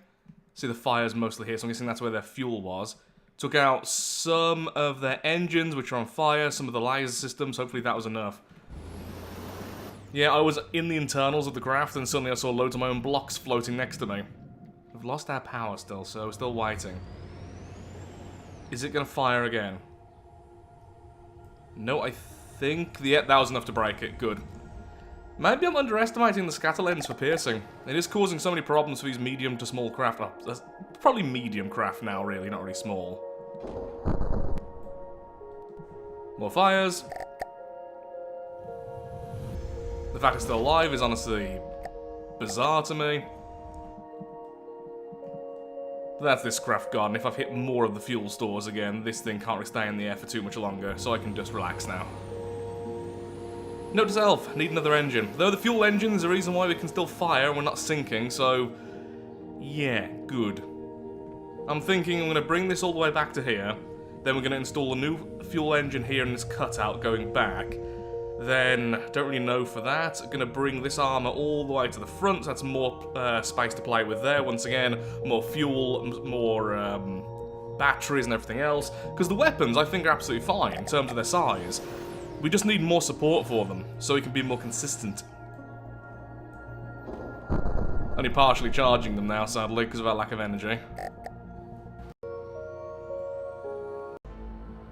See, the fire's mostly here, so I'm guessing that's where their fuel was. Took out some of their engines, which are on fire, some of the laser systems, hopefully that was enough. Yeah, I was in the internals of the craft, and suddenly I saw loads of my own blocks floating next to me. We've lost our power still, so we're still waiting. Is it going to fire again? No, I think... Yep, that was enough to break it. Good. Maybe I'm underestimating the scatter lens for piercing. It is causing so many problems for these medium to small craft. Oh, that's probably medium craft now, really, not really small. More fires. The fact it's still alive is honestly bizarre to me. But that's this craft gone. If I've hit more of the fuel stores again, this thing can't really stay in the air for too much longer, so I can just relax now. Note to self, need another engine. Though the fuel engine is the reason why we can still fire and we're not sinking, so... yeah, good. I'm thinking I'm going to bring this all the way back to here, then we're going to install a new fuel engine here in this cutout going back. Then, don't really know for that. I'm going to bring this armor all the way to the front, so that's more space to play with there. Once again, more fuel, more batteries and everything else. Because the weapons, I think, are absolutely fine in terms of their size. We just need more support for them, so we can be more consistent. Only partially charging them now, sadly, because of our lack of energy.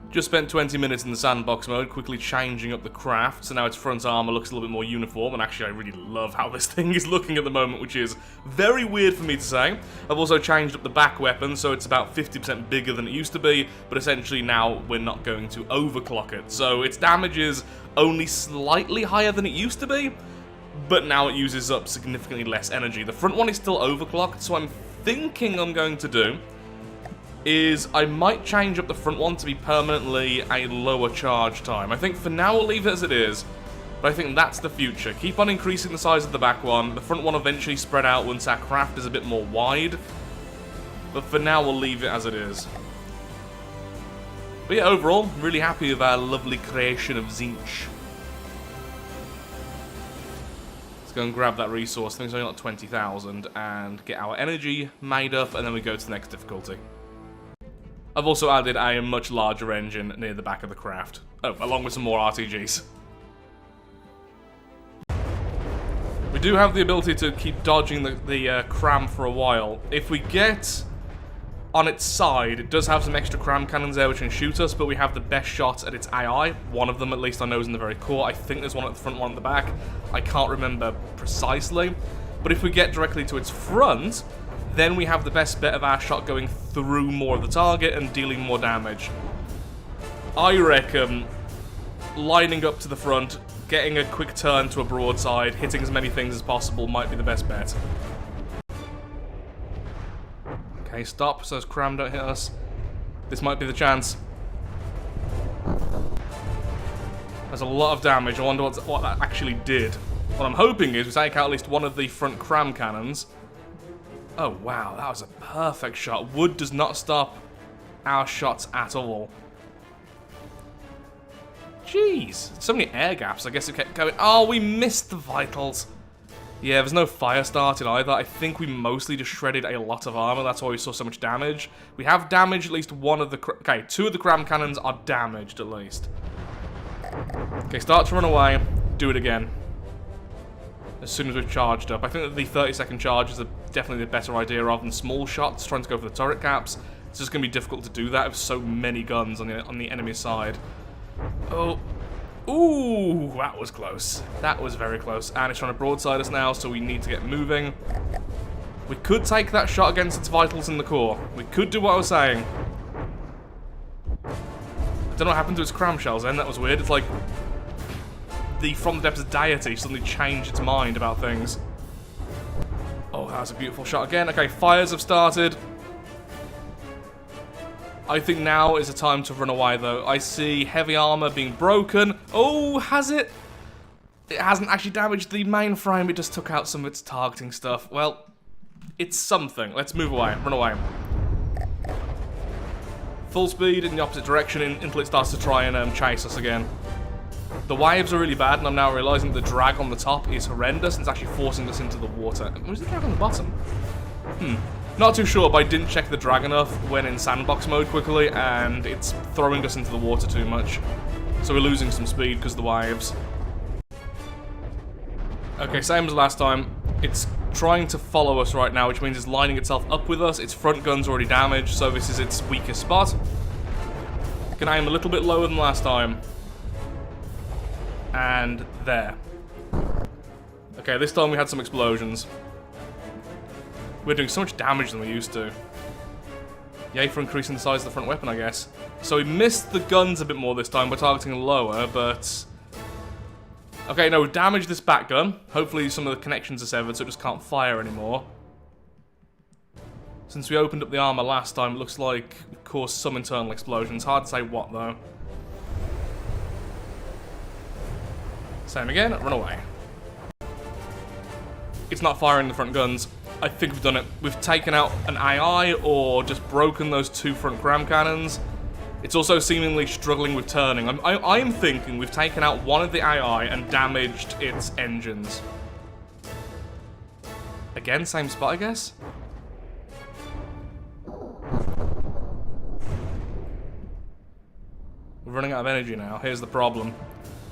Just spent 20 minutes in the sandbox mode, quickly changing up the craft, so now its front armor looks a little bit more uniform, and actually I really love how this thing is looking at the moment, which is very weird for me to say. I've also changed up the back weapon, so it's about 50% bigger than it used to be, but essentially now we're not going to overclock it. So its damage is only slightly higher than it used to be, but now it uses up significantly less energy. The front one is still overclocked, so I'm thinking I'm going to do is I might change up the front one to be permanently a lower charge time. I think for now we'll leave it as it is, but I think that's the future. Keep on increasing the size of the back one. The front one eventually spread out once our craft is a bit more wide, but for now we'll leave it as it is. But yeah, overall, really happy with our lovely creation of Zinch. Let's go and grab that resource. I think it's only like 20,000, and get our energy made up, and then we go to the next difficulty. I've also added a much larger engine near the back of the craft. Oh, along with some more RTGs. We do have the ability to keep dodging the cram for a while. If we get on its side, it does have some extra cram cannons there which can shoot us, but we have the best shot at its AI. One of them, at least, I know is in the very core. I think there's one at the front, one at the back. I can't remember precisely. But if we get directly to its front, then we have the best bit of our shot going through more of the target and dealing more damage. I reckon lining up to the front, getting a quick turn to a broadside, hitting as many things as possible might be the best bet. Okay, stop, so those cram don't hit us. This might be the chance. There's a lot of damage. I wonder what that actually did. What I'm hoping is we take out at least one of the front cram cannons. Oh wow, that was a perfect shot. Wood does not stop our shots at all. Jeez, so many air gaps. I guess it kept going. Oh, we missed the vitals. Yeah, there's no fire started either. I think we mostly just shredded a lot of armor. That's why we saw so much damage. We have damaged at least one of the... Okay, 2 of the cram cannons are damaged at least. Okay, start to run away. Do it again. As soon as we've charged up. I think that the 30-second charges are definitely the better idea rather than small shots trying to go for the turret caps. It's just going to be difficult to do that with so many guns on the enemy side. Oh. Ooh, that was close. That was very close. And it's trying to broadside us now, so we need to get moving. We could take that shot against its vitals in the core. We could do what I was saying. I don't know what happened to its cram shells then. That was weird. It's like the From the Depths of Deity suddenly changed its mind about things. Oh, that was a beautiful shot again. Okay, fires have started. I think now is the time to run away, though. I see heavy armor being broken. Oh, has it? It hasn't actually damaged the mainframe. It just took out some of its targeting stuff. Well, it's something. Let's move away. Run away. Full speed in the opposite direction until it starts to try and chase us again. The waves are really bad, and I'm now realizing the drag on the top is horrendous, and it's actually forcing us into the water. Where's the drag on the bottom? Not too sure, but I didn't check the drag enough when in sandbox mode quickly, and it's throwing us into the water too much. So we're losing some speed because of the waves. Okay, same as last time. It's trying to follow us right now, which means it's lining itself up with us. Its front gun's already damaged, so this is its weakest spot. Can aim a little bit lower than last time. And there. Okay, this time we had some explosions. We're doing so much damage than we used to. Yay for increasing the size of the front weapon, I guess. So we missed the guns a bit more this time by targeting lower, but... Okay, no, we've damaged this back gun. Hopefully some of the connections are severed so it just can't fire anymore. Since we opened up the armor last time, it looks like it caused some internal explosions. Hard to say what, though. Same again, run away. It's not firing the front guns. I think we've done it. We've taken out an AI or just broken those 2 front cram cannons. It's also seemingly struggling with turning. I'm thinking we've taken out one of the AI and damaged its engines. Again, same spot, I guess? We're running out of energy now. Here's the problem.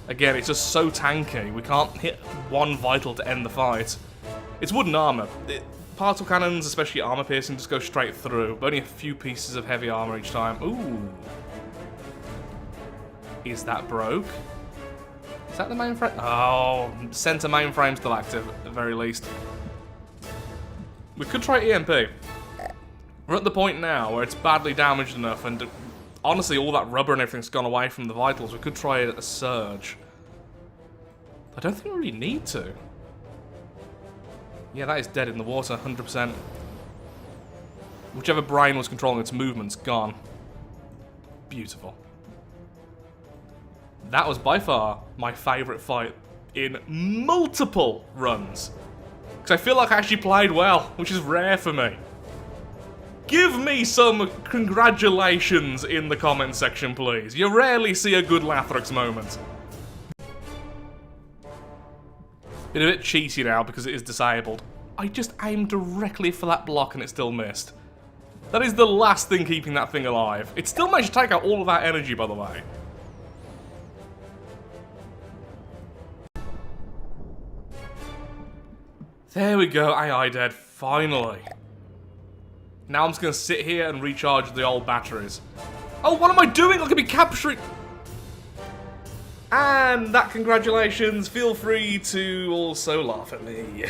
Again, it's just so tanky. We can't hit one vital to end the fight. It's wooden armor. Particle cannons, especially armor piercing, just go straight through. But only a few pieces of heavy armor each time. Ooh. Is that broke? Is that the mainframe? Oh, center mainframe still active, at the very least. We could try EMP. We're at the point now where it's badly damaged enough, and honestly, all that rubber and everything's gone away from the vitals. We could try a surge. I don't think we really need to. Yeah, that is dead in the water, 100%. Whichever brain was controlling its movement's gone. Beautiful. That was by far my favourite fight in multiple runs. Because I feel like I actually played well, which is rare for me. Give me some congratulations in the comment section, please. You rarely see a good Lathrix moment. Been a bit cheaty now because it is disabled. I just aimed directly for that block and it still missed. That is the last thing keeping that thing alive. It still managed to take out all of that energy, by the way. There we go, AI dead, finally. Now I'm just going to sit here and recharge the old batteries. Oh, what am I doing? I'm going to be capturing... And that, congratulations. Feel free to also laugh at me.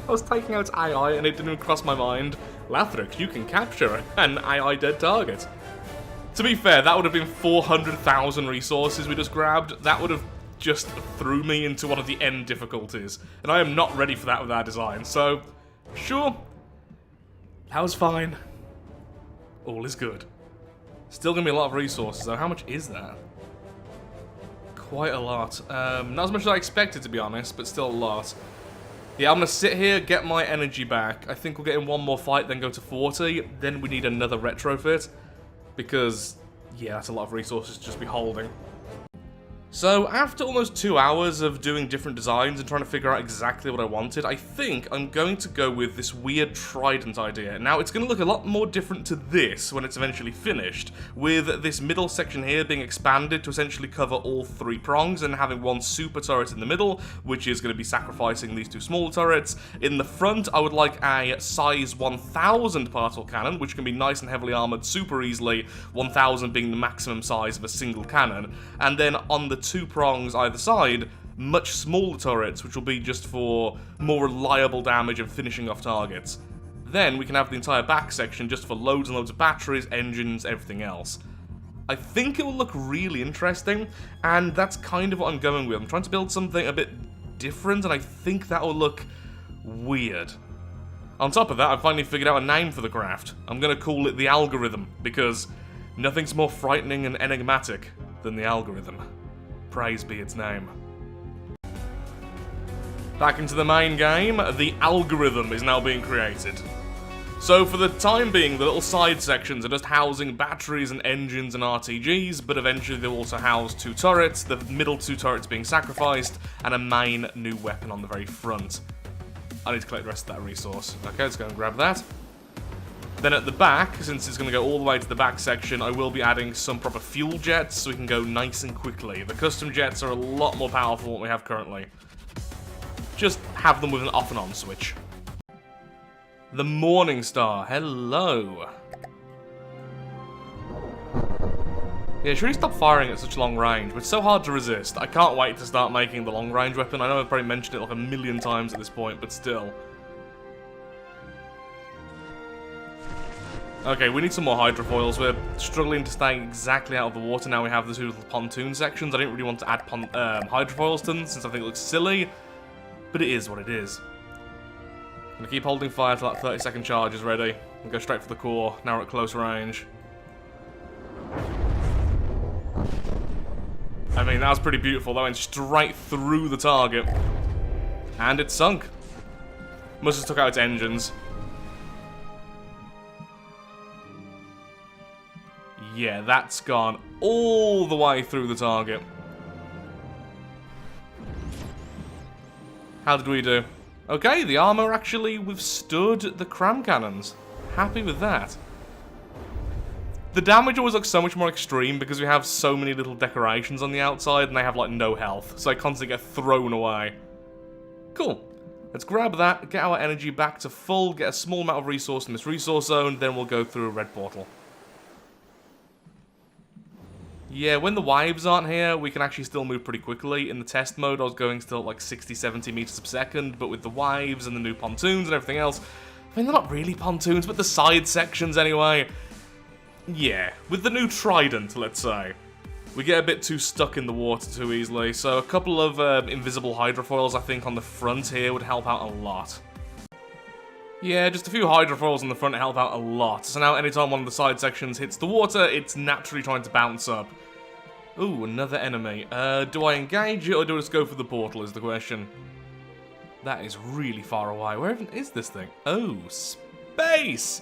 I was taking out AI and it didn't even cross my mind. Lathrix, you can capture an AI dead target. To be fair, that would have been 400,000 resources we just grabbed. That would have just threw me into one of the end difficulties. And I am not ready for that with our design. So, sure. That was fine. All is good. Still gonna be a lot of resources though. How much is that? Quite a lot. Not as much as I expected, to be honest, but still a lot. Yeah, I'm gonna sit here, get my energy back. I think we'll get in one more fight, then go to 40. Then we need another retrofit. Because, yeah, that's a lot of resources to just be holding. So, after almost 2 hours of doing different designs and trying to figure out exactly what I wanted, I think I'm going to go with this weird Trident idea. Now, it's going to look a lot more different to this when it's eventually finished, with this middle section here being expanded to essentially cover all 3 prongs and having one super turret in the middle, which is going to be sacrificing these 2 smaller turrets. In the front, I would like a size 1000 particle cannon, which can be nice and heavily armored super easily, 1000 being the maximum size of a single cannon. And then on the 2 prongs either side, much smaller turrets, which will be just for more reliable damage and finishing off targets. Then we can have the entire back section just for loads and loads of batteries, engines, everything else. I think it will look really interesting, and that's kind of what I'm going with. I'm trying to build something a bit different, and I think that will look weird. On top of that, I've finally figured out a name for the craft. I'm going to call it the algorithm, because nothing's more frightening and enigmatic than the algorithm. Praise be its name. Back into the main game, the algorithm is now being created. So for the time being, the little side sections are just housing batteries and engines and RTGs, but eventually they'll also house 2 turrets, the middle 2 turrets being sacrificed, and a main new weapon on the very front. I need to collect the rest of that resource. Okay, let's go and grab that. Then at the back, since it's going to go all the way to the back section, I will be adding some proper fuel jets so we can go nice and quickly. The custom jets are a lot more powerful than what we have currently. Just have them with an off and on switch. The Morning Star, hello. Yeah, should we stop firing at such long range? But it's so hard to resist. I can't wait to start making the long range weapon. I know I've probably mentioned it like a million times at this point, but still. Okay, we need some more hydrofoils. We're struggling to stay exactly out of the water now we have the 2 little pontoon sections. I didn't really want to add hydrofoils to them since I think it looks silly, but it is what it is. I'm going to keep holding fire till that 30-second charge is ready and go straight for the core. Now we're at close range. I mean, that was pretty beautiful. That went straight through the target. And it sunk. Must have took out its engines. Yeah, that's gone all the way through the target. How did we do? Okay, the armor actually withstood the cram cannons. Happy with that. The damage always looks so much more extreme because we have so many little decorations on the outside and they have like no health, so they constantly get thrown away. Cool. Let's grab that, get our energy back to full, get a small amount of resource in this resource zone, then we'll go through a red portal. Yeah, when the waves aren't here, we can actually still move pretty quickly. In the test mode, I was going still at like 60-70 meters per second, but with the waves and the new pontoons and everything else, I mean, they're not really pontoons, but the side sections anyway. Yeah, with the new Trident, let's say, we get a bit too stuck in the water too easily, so a couple of invisible hydrofoils, I think, on the front here would help out a lot. Yeah, just a few hydrofoils on the front help out a lot. So now anytime one of the side sections hits the water, it's naturally trying to bounce up. Ooh, another enemy. Do I engage it or do I just go for the portal is the question. That is really far away. Where even is this thing? Oh, space!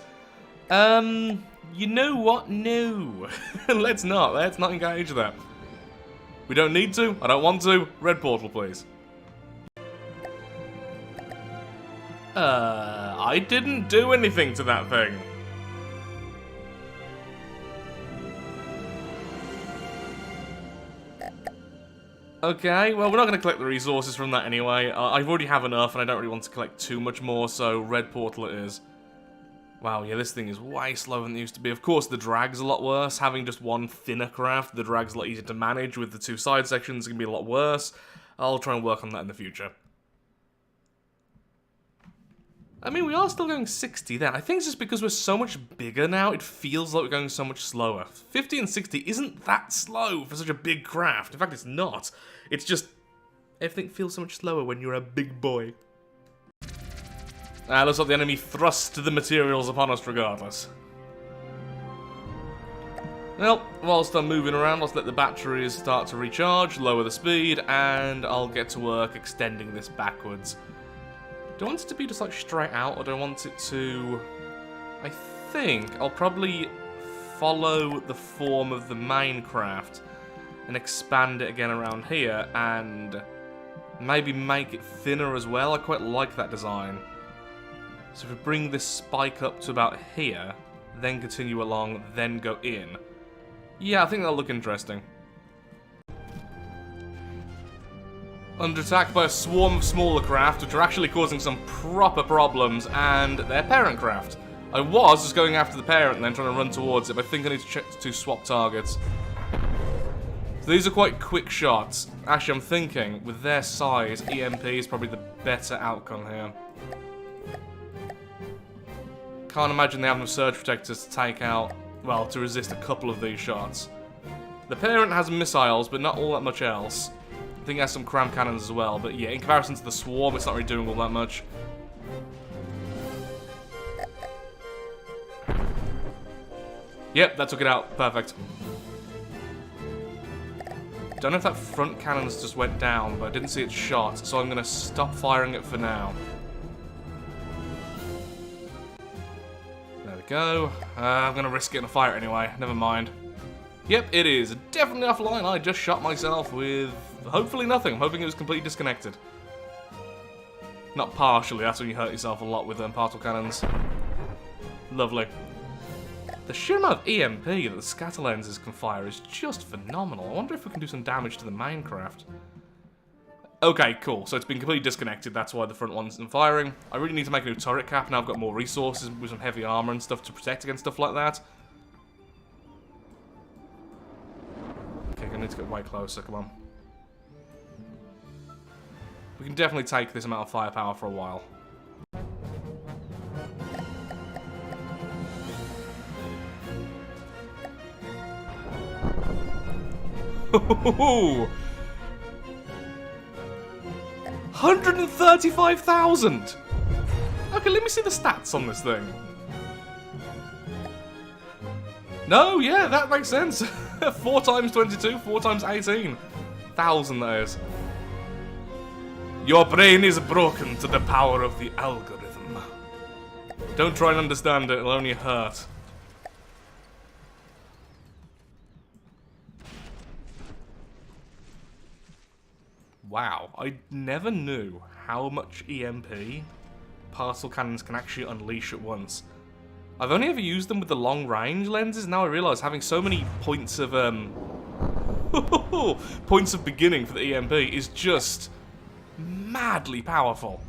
You know what? No. Let's not engage that. We don't need to. I don't want to. Red portal, please. I didn't do anything to that thing. Okay, well, we're not going to collect the resources from that anyway. I already have enough, and I don't really want to collect too much more, so red portal it is. Wow, yeah, this thing is way slower than it used to be. Of course, the drag's a lot worse. Having just one thinner craft, the drag's a lot easier to manage. With the two side sections, it's going to be a lot worse. I'll try and work on that in the future. I mean, we are still going 60 then. I think it's just because we're so much bigger now, it feels like we're going so much slower. 50 and 60 isn't that slow for such a big craft. In fact, it's not. It's just, everything feels so much slower when you're a big boy. Looks like the enemy thrust the materials upon us regardless. Well, whilst I'm moving around, let's let the batteries start to recharge, lower the speed, and I'll get to work extending this backwards. Do I want it to be just like straight out, or do I want it to... I think I'll probably follow the form of the main craft and expand it again around here, and maybe make it thinner as well. I quite like that design. So if we bring this spike up to about here, then continue along, then go in. Yeah, I think that'll look interesting. Under attack by a swarm of smaller craft, which are actually causing some proper problems, and their parent craft. I was just going after the parent and then trying to run towards it, but I think I need to swap targets. So these are quite quick shots. Actually, I'm thinking, with their size, EMP is probably the better outcome here. Can't imagine they have enough surge protectors to take out, well, to resist a couple of these shots. The parent has missiles, but not all that much else. I think it has some cram cannons as well, but yeah, in comparison to the swarm, it's not really doing all that much. Yep, that took it out. Perfect. Don't know if that front cannon's just went down, but I didn't see it shot, so I'm going to stop firing it for now. There we go. I'm going to risk getting a fire anyway. Never mind. Yep, it is. Definitely offline. I just shot myself with hopefully nothing. I'm hoping it was completely disconnected. Not partially. That's when you hurt yourself a lot with particle cannons. Lovely. The sheer amount of EMP that the scatter lenses can fire is just phenomenal. I wonder if we can do some damage to the main craft. Okay, cool. So it's been completely disconnected. That's why the front one isn't firing. I really need to make a new turret cap. Now I've got more resources with some heavy armor and stuff to protect against stuff like that. Okay, I need to get way closer. Come on. We can definitely take this amount of firepower for a while. Ho 135,000! Okay, let me see the stats on this thing. No, yeah, that makes sense. 4 times 22, 4 times 18. 1,000, that is. Your brain is broken to the power of the algorithm. Don't try and understand it, it'll only hurt. Wow, I never knew how much EMP particle cannons can actually unleash at once. I've only ever used them with the long range lenses. Now I realise having so many points of points of beginning for the EMP is just madly powerful.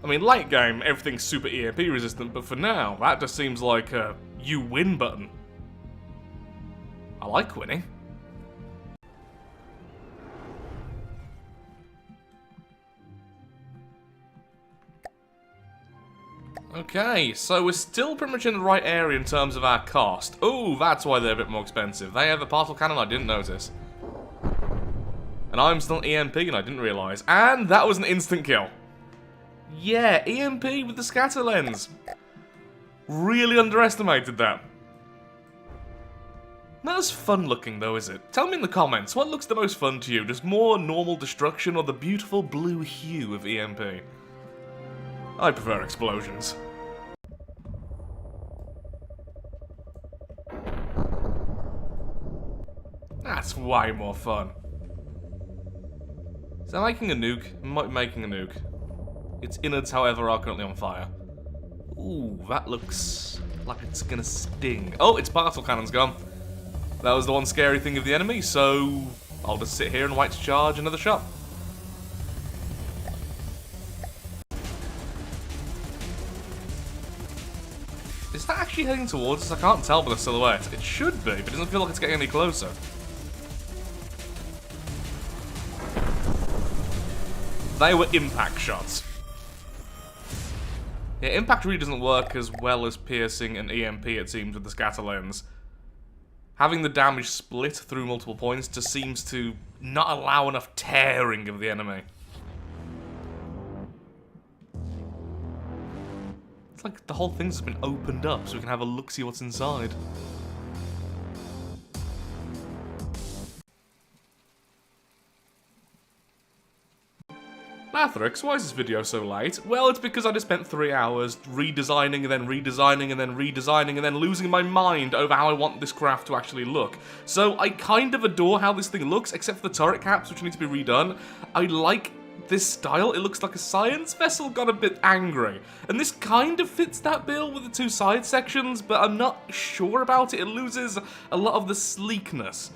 I mean, late game, everything's super EMP resistant, but for now, that just seems like a you win button. I like winning. Okay, so we're still pretty much in the right area in terms of our cost. Oh, that's why they're a bit more expensive. They have a particle cannon I didn't notice. And I'm still EMP and I didn't realise. And that was an instant kill. Yeah, EMP with the scatter lens. Really underestimated that. Not as fun looking though, is it? Tell me in the comments, what looks the most fun to you? Just more normal destruction or the beautiful blue hue of EMP? I prefer explosions. That's way more fun. Is that making a nuke? Might be making a nuke. Its innards, however, are currently on fire. Ooh, that looks like it's gonna sting. Oh, its particle cannon's gone. That was the one scary thing of the enemy, so I'll just sit here and wait to charge another shot. actually heading towards us? I can't tell by the silhouette. It should be, but it doesn't feel like it's getting any closer. They were impact shots. Yeah, impact really doesn't work as well as piercing and EMP, it seems, with the scatter lens. Having the damage split through multiple points just seems to not allow enough tearing of the enemy. It's like the whole thing's just been opened up so we can have a look, see what's inside. Lathrix, why is this video so late? Well, it's because I just spent 3 hours redesigning and then redesigning and then redesigning and then losing my mind over how I want this craft to actually look. So I kind of adore how this thing looks, except for the turret caps, which need to be redone. I like this style. It looks like a science vessel got a bit angry. And this kind of fits that bill with the 2 side sections, but I'm not sure about it. It loses a lot of the sleekness.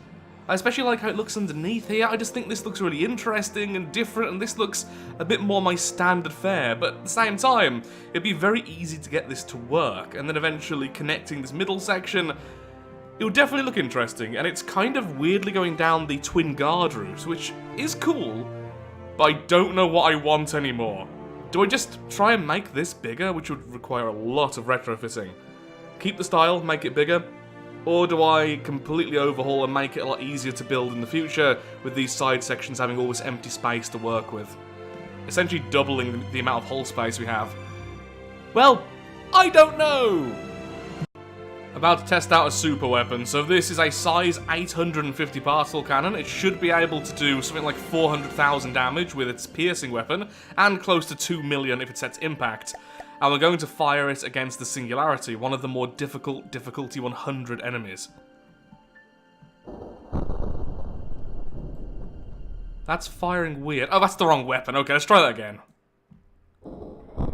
I especially like how it looks underneath here. I just think this looks really interesting and different, and this looks a bit more my standard fare, but at the same time, it'd be very easy to get this to work, and then eventually connecting this middle section, it would definitely look interesting, and it's kind of weirdly going down the twin guard route, which is cool, but I don't know what I want anymore. Do I just try and make this bigger, which would require a lot of retrofitting? Keep the style, make it bigger? Or do I completely overhaul and make it a lot easier to build in the future with these side sections having all this empty space to work with? Essentially doubling the amount of hull space we have. Well, I don't know! About to test out a super weapon. So this is a size 850 particle cannon. It should be able to do something like 400,000 damage with its piercing weapon, and close to 2 million if it sets impact. And we're going to fire it against the Singularity, one of the more difficult difficulty 100 enemies. That's firing weird. Oh, that's the wrong weapon. Okay, let's try that again.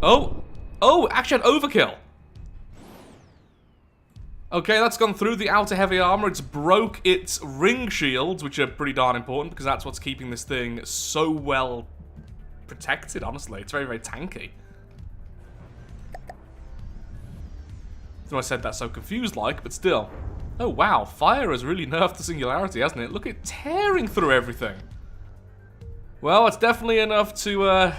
Oh! Oh, actually an overkill! Okay, that's gone through the outer heavy armor. It's broke its ring shields, which are pretty darn important, because that's what's keeping this thing so well protected, honestly. It's very, very tanky. I said that so confused-like, but still. Oh wow, fire has really nerfed the Singularity, hasn't it? Look at it tearing through everything. Well, it's definitely enough to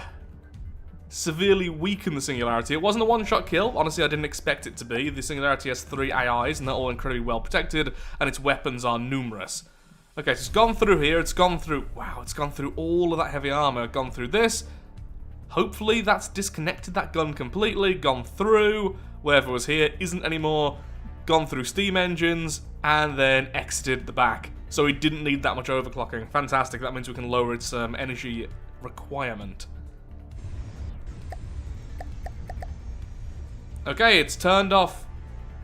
severely weaken the Singularity. It wasn't a one-shot kill. Honestly, I didn't expect it to be. The Singularity has 3 AIs, and they're all incredibly well protected, and its weapons are numerous. Okay, so it's gone through here. It's gone through... Wow, it's gone through all of that heavy armor. Gone through this. Hopefully that's disconnected that gun completely. Gone through... Whatever was here isn't anymore, gone through steam engines, and then exited the back. So we didn't need that much overclocking. Fantastic, that means we can lower its energy requirement. Okay, it's turned off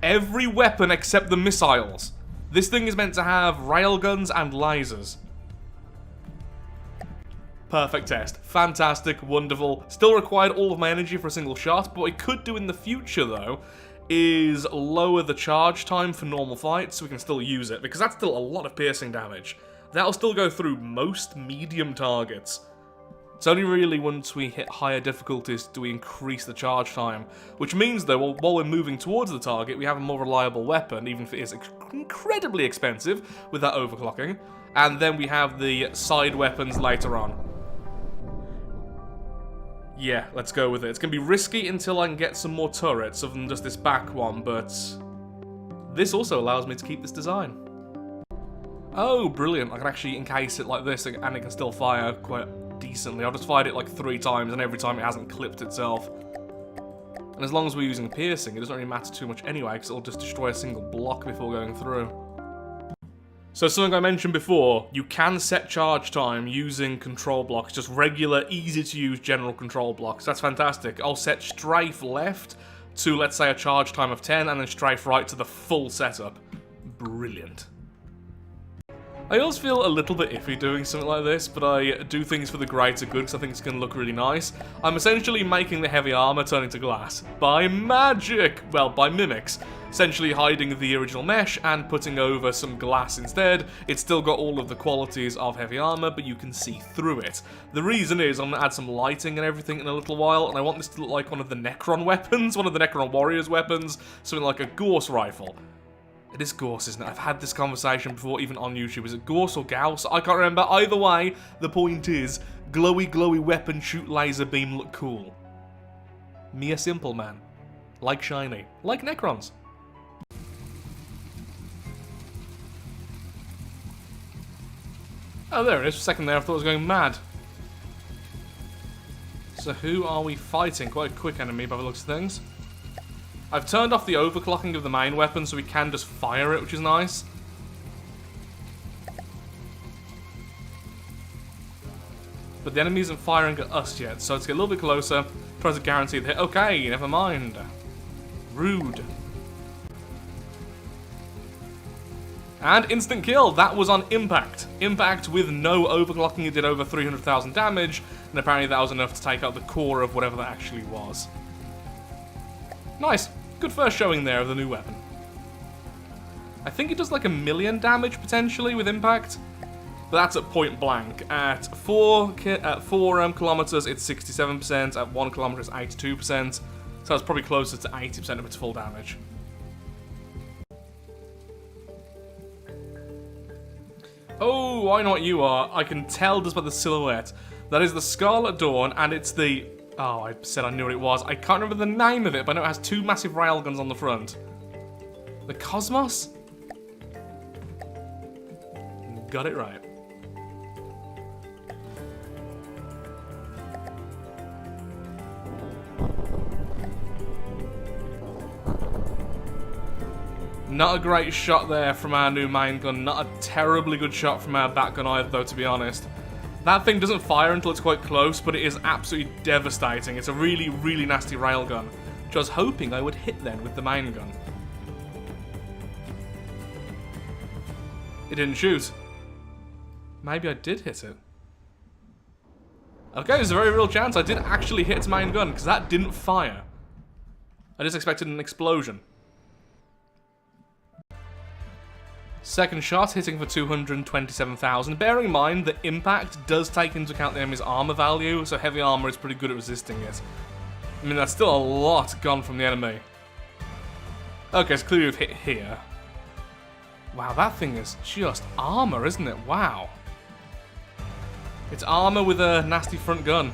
every weapon except the missiles. This thing is meant to have railguns and lasers. Perfect test. Fantastic, wonderful. Still required all of my energy for a single shot, but what I could do in the future, though, is lower the charge time for normal fights so we can still use it, because that's still a lot of piercing damage. That'll still go through most medium targets. It's only really once we hit higher difficulties do we increase the charge time, which means, though, while we're moving towards the target, we have a more reliable weapon, even if it is incredibly expensive with that overclocking, and then we have the side weapons later on. Yeah, let's go with it. It's going to be risky until I can get some more turrets other than just this back one, but this also allows me to keep this design. Oh, brilliant. I can actually encase it like this and it can still fire quite decently. I've just fired it like 3 times and every time it hasn't clipped itself. And as long as we're using piercing, it doesn't really matter too much anyway, because it'll just destroy a single block before going through. So something I mentioned before, you can set charge time using control blocks, just regular, easy to use general control blocks. That's fantastic. I'll set strafe left to, let's say, a charge time of 10, and then strafe right to the full setup. Brilliant. I always feel a little bit iffy doing something like this, but I do things for the greater good because I think it's going to look really nice. I'm essentially making the heavy armor turn into glass. By magic! Well, by mimics. essentially hiding the original mesh and putting over some glass instead. It's still got all of the qualities of heavy armor, but you can see through it. The reason is I'm going to add some lighting and everything in a little while, and I want this to look like one of the Necron weapons, one of the Necron warriors' weapons, something like a Gorse rifle. It is Gorse, isn't it? I've had this conversation before, even on YouTube. Is it Gorse or Gauss? I can't remember. Either way, the point is, glowy weapon, shoot laser beam, look cool. Me a simple man. Like shiny. Like Necrons. Oh, there it is. For a second there, I thought I was going mad. So who are we fighting? Quite a quick enemy by the looks of things. I've turned off the overclocking of the main weapon so we can just fire it, which is nice. But the enemy isn't firing at us yet, so let's get a little bit closer. Try to guarantee the hit. Okay, never mind. Rude. And instant kill. That was on impact. Impact with no overclocking. It did over 300,000 damage, and apparently that was enough to take out the core of whatever that actually was. Nice. Good first showing there of the new weapon. I think it does like 1 million damage potentially with impact, but that's at point blank. At 4 kilometers, it's 67%. At 1 kilometer, it's 82%. So it's probably closer to 80% of its full damage. Oh, I know what you are. I can tell just by the silhouette. That is the Scarlet Dawn, and it's the... Oh, I said I knew what it was. I can't remember the name of it, but I know it has 2 massive railguns on the front. The Cosmos? Got it right. Not a great shot there from our new main gun. Not a terribly good shot from our back gun either, though, to be honest. That thing doesn't fire until it's quite close, but it is absolutely devastating. It's a really, really nasty railgun, which I was hoping I would hit then with the main gun. It didn't shoot. Maybe I did hit it. Okay, there's a very real chance I did actually hit its main gun, because that didn't fire. I just expected an explosion. Second shot, hitting for 227,000. Bearing in mind that impact does take into account the enemy's armor value, so heavy armor is pretty good at resisting it. I mean, that's still a lot gone from the enemy. Okay, so clearly we've hit here. Wow, that thing is just armor, isn't it? Wow. It's armor with a nasty front gun.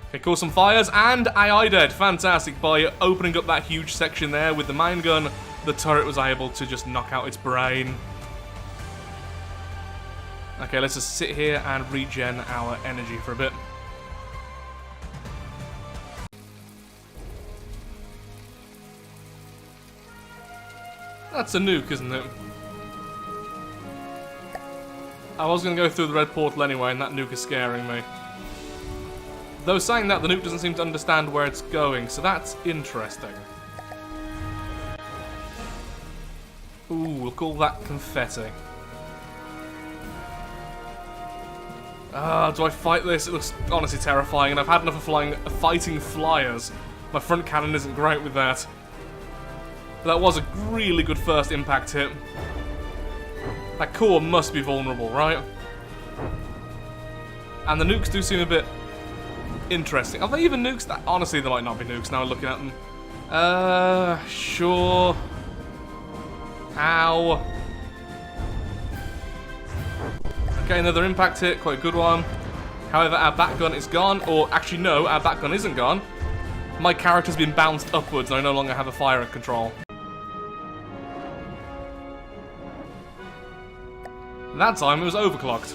Okay, cool, some fires, and AI dead. Fantastic. By opening up that huge section there with the main gun, the turret was able to just knock out its brain. Okay, let's just sit here and regen our energy for a bit. That's a nuke, isn't it? I was going to go through the red portal anyway, and that nuke is scaring me. Though saying that, the nuke doesn't seem to understand where it's going, so that's interesting. Ooh, we'll call that confetti. Do I fight this? It looks honestly terrifying, and I've had enough of fighting flyers. My front cannon isn't great with that. But that was a really good first impact hit. That core must be vulnerable, right? And the nukes do seem a bit interesting. Are they even nukes? That honestly, they might not be nukes now looking at them. Sure. Ow. Okay, another impact hit, quite a good one. However, our back gun is gone, or actually no, our back gun isn't gone. My character's been bounced upwards and I no longer have a fire control. That time it was overclocked.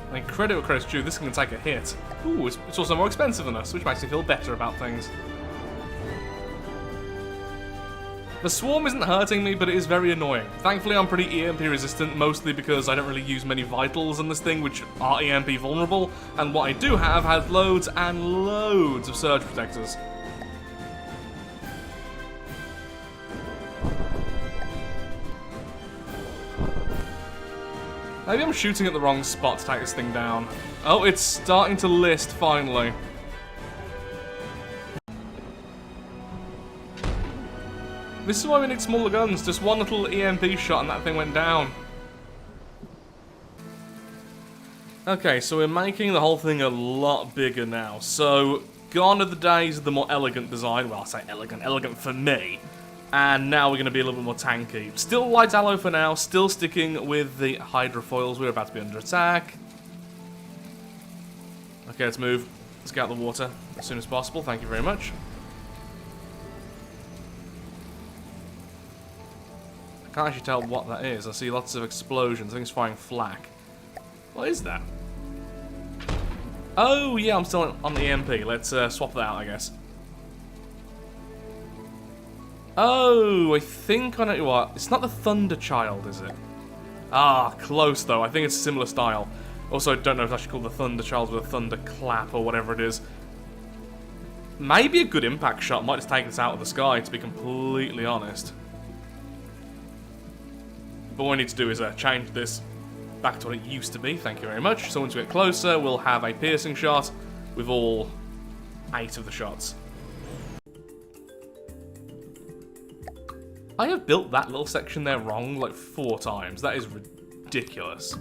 I mean, credit where credit's due, this can take a hit. Ooh, it's also more expensive than us, which makes me feel better about things. The swarm isn't hurting me, but it is very annoying. Thankfully, I'm pretty EMP resistant, mostly because I don't really use many vitals in this thing, which are EMP vulnerable, and what I do have has loads and loads of surge protectors. Maybe I'm shooting at the wrong spot to take this thing down. Oh, it's starting to list, finally. This is why we need smaller guns. Just one little EMP shot and that thing went down. Okay, so we're making the whole thing a lot bigger now. So, gone are the days of the more elegant design. Well, I say elegant for me. And now we're going to be a little bit more tanky. Still light alloy for now, still sticking with the hydrofoils. We're about to be under attack. Okay, let's move. Let's get out of the water as soon as possible. Thank you very much. I can't actually tell what that is. I see lots of explosions. I think it's firing flak. What is that? Oh, yeah, I'm still on the EMP. Let's swap that out, I guess. Oh, I think I know what. It's not the Thunder Child, is it? Ah, close though. I think it's a similar style. Also, I don't know if it's actually called the Thunder Child with a Thunder Clap or whatever it is. Maybe a good impact shot might just take us out of the sky, to be completely honest. But what we need to do is change this back to what it used to be. Thank you very much. So once we get closer, we'll have a piercing shot with all 8 of the shots. I have built that little section there wrong like 4 times. That is ridiculous.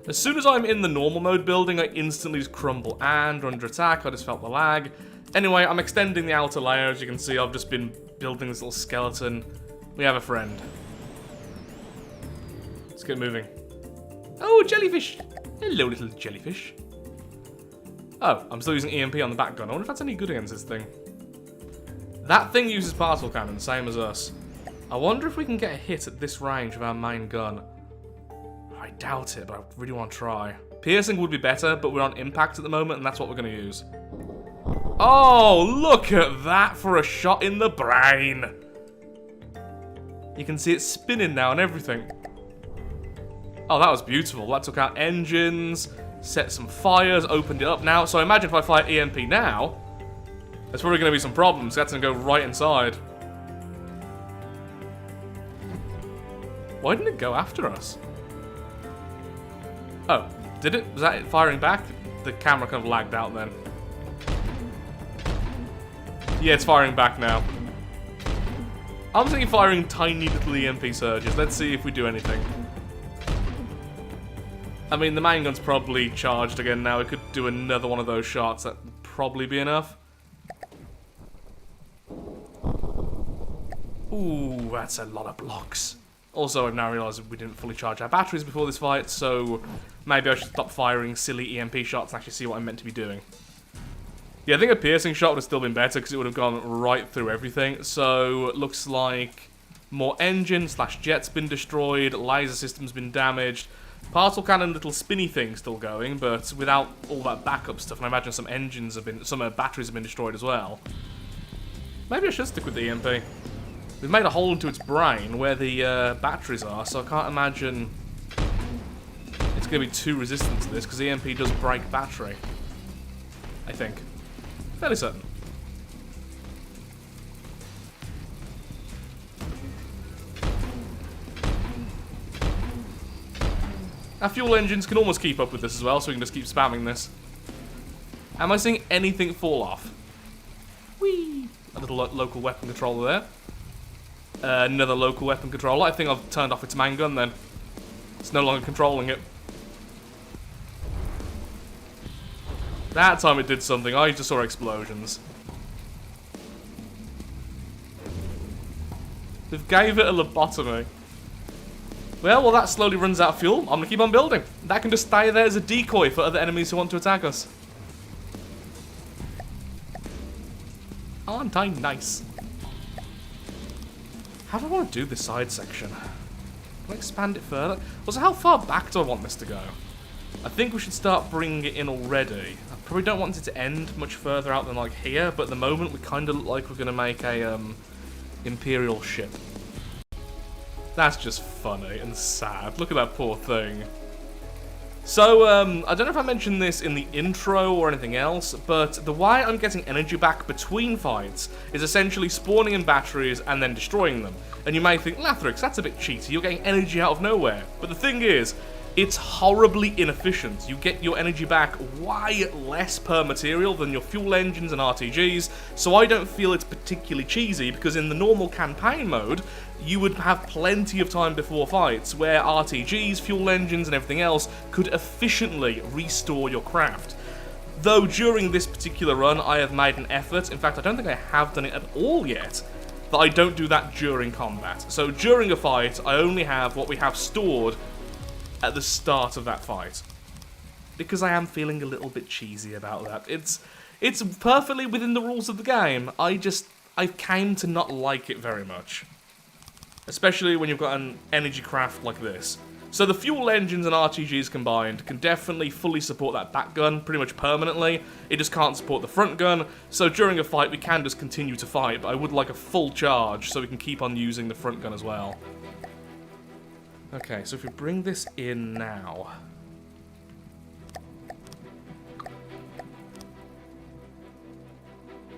As soon as I'm in the normal mode building, I instantly just crumble. And we're under attack. I just felt the lag. Anyway, I'm extending the outer layer. As you can see, I've just been building this little skeleton. We have a friend. Let's get moving. Oh, jellyfish! Hello, little jellyfish. Oh, I'm still using EMP on the back gun. I wonder if that's any good against this thing. That thing uses particle cannon, same as us. I wonder if we can get a hit at this range with our main gun. I doubt it, but I really want to try. Piercing would be better, but we're on impact at the moment, and that's what we're going to use. Oh, look at that for a shot in the brain! You can see it spinning now and everything. Oh, that was beautiful. That took out engines, set some fires, opened it up now. So I imagine if I fire EMP now, there's probably going to be some problems. That's going to go right inside. Why didn't it go after us? Oh, did it? Was that it firing back? The camera kind of lagged out then. Yeah, it's firing back now. I'm thinking firing tiny little EMP surges. Let's see if we do anything. I mean, the main gun's probably charged again now. We could do another one of those shots. That'd probably be enough. Ooh, that's a lot of blocks. Also, I've now realised we didn't fully charge our batteries before this fight, so maybe I should stop firing silly EMP shots and actually see what I'm meant to be doing. Yeah, I think a piercing shot would have still been better because it would have gone right through everything. So, it looks like more engine / jet's been destroyed, laser system's been damaged. Particle cannon, little spinny thing still going, but without all that backup stuff. And I imagine some engines have been, some batteries have been destroyed as well. Maybe I should stick with the EMP. We've made a hole into its brain where the batteries are, so I can't imagine it's going to be too resistant to this because EMP does break battery. I think. Fairly certain. Our fuel engines can almost keep up with this as well, so we can just keep spamming this. Am I seeing anything fall off? Whee! A little local weapon controller there. Another local weapon controller. I think I've turned off its main gun then. It's no longer controlling it. That time it did something. I just saw explosions. They've gave it a lobotomy. Well, that slowly runs out of fuel. I'm going to keep on building. That can just stay there as a decoy for other enemies who want to attack us. Aren't I nice? How do I want to do this side section? Can I expand it further? Also, how far back do I want this to go? I think we should start bringing it in already. I probably don't want it to end much further out than like here, but at the moment we kind of look like we're going to make a Imperial ship. That's just funny and sad. Look at that poor thing. So, I don't know if I mentioned this in the intro or anything else, but the way I'm getting energy back between fights is essentially spawning in batteries and then destroying them. And you may think, Lathrix, that's a bit cheaty, you're getting energy out of nowhere. But the thing is it's horribly inefficient. You get your energy back way less per material than your fuel engines and RTGs, so I don't feel it's particularly cheesy, because in the normal campaign mode, you would have plenty of time before fights where RTGs, fuel engines, and everything else could efficiently restore your craft. Though during this particular run, I have made an effort, in fact I don't think I have done it at all yet, that I don't do that during combat. So during a fight, I only have what we have stored at the start of that fight, because I am feeling a little bit cheesy about that. It's perfectly within the rules of the game. I came to not like it very much, especially when you've got an energy craft like this. So the fuel engines and RTGs combined can definitely fully support that back gun pretty much permanently. It just can't support the front gun, so during a fight we can just continue to fight, but I would like a full charge so we can keep on using the front gun as well. Okay, so if we bring this in now...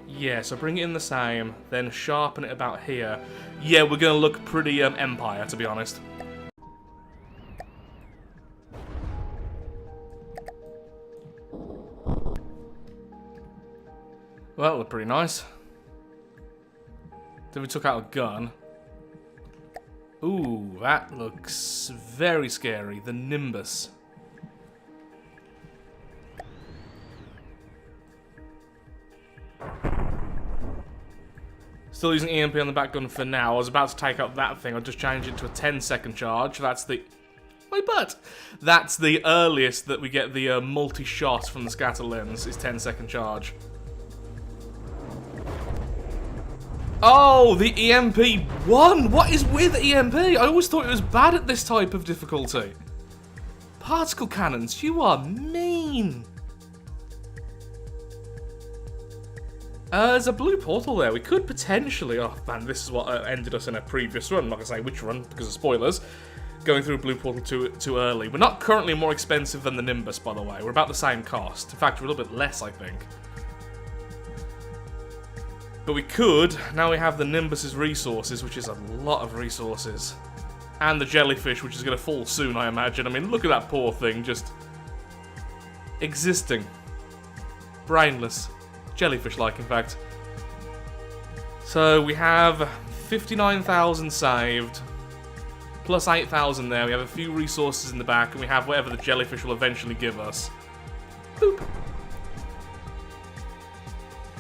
Yeah, so bring it in the same, then sharpen it about here. Yeah, we're gonna look pretty Empire, to be honest. Well, that looked pretty nice. Then we took out a gun. Ooh, that looks very scary. The Nimbus. Still using EMP on the back gun for now. I was about to take out that thing. I'll just change it to a 10-second charge. That's the... My butt! That's the earliest that we get the multi-shot from the scatter lens, is 10-second charge. Oh, the EMP won! What is with EMP? I always thought it was bad at this type of difficulty. Particle cannons, you are mean! There's a blue portal there. We could potentially... Oh, man, this is what ended us in a previous run. I'm not going to say which run because of spoilers. Going through a blue portal too early. We're not currently more expensive than the Nimbus, by the way. We're about the same cost. In fact, we're a little bit less, I think. But we could, now we have the Nimbus's resources, which is a lot of resources. And the jellyfish, which is going to fall soon, I imagine. I mean, look at that poor thing, just... existing. Brainless. Jellyfish-like, in fact. So, we have 59,000 saved. Plus 8,000 there. We have a few resources in the back, and we have whatever the jellyfish will eventually give us. Boop.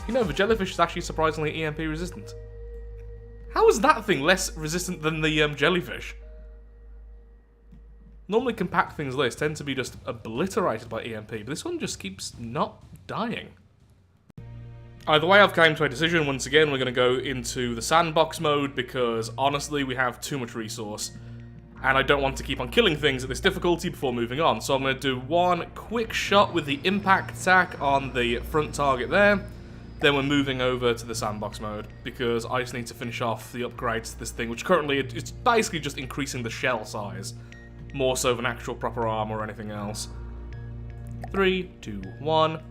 You know, the jellyfish is actually surprisingly EMP resistant. How is that thing less resistant than the jellyfish? Normally compact things like this tend to be just obliterated by EMP, but this one just keeps not dying. Either way, I've come to a decision. Once again, we're going to go into the sandbox mode because, honestly, we have too much resource. And I don't want to keep on killing things at this difficulty before moving on. So I'm going to do one quick shot with the impact attack on the front target there. Then we're moving over to the sandbox mode because I just need to finish off the upgrades to this thing, which currently it's basically just increasing the shell size. More so than actual proper armor or anything else. 3, 2, 1.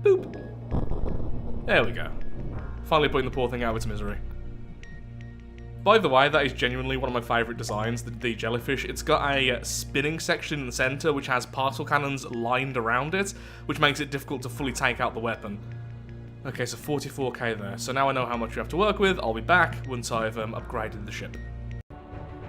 Boop. There we go. Finally putting the poor thing out of its misery. By the way, that is genuinely one of my favourite designs, the jellyfish. It's got a spinning section in the centre which has particle cannons lined around it, which makes it difficult to fully take out the weapon. Okay, so 44k there. So now I know how much we have to work with. I'll be back once I've upgraded the ship.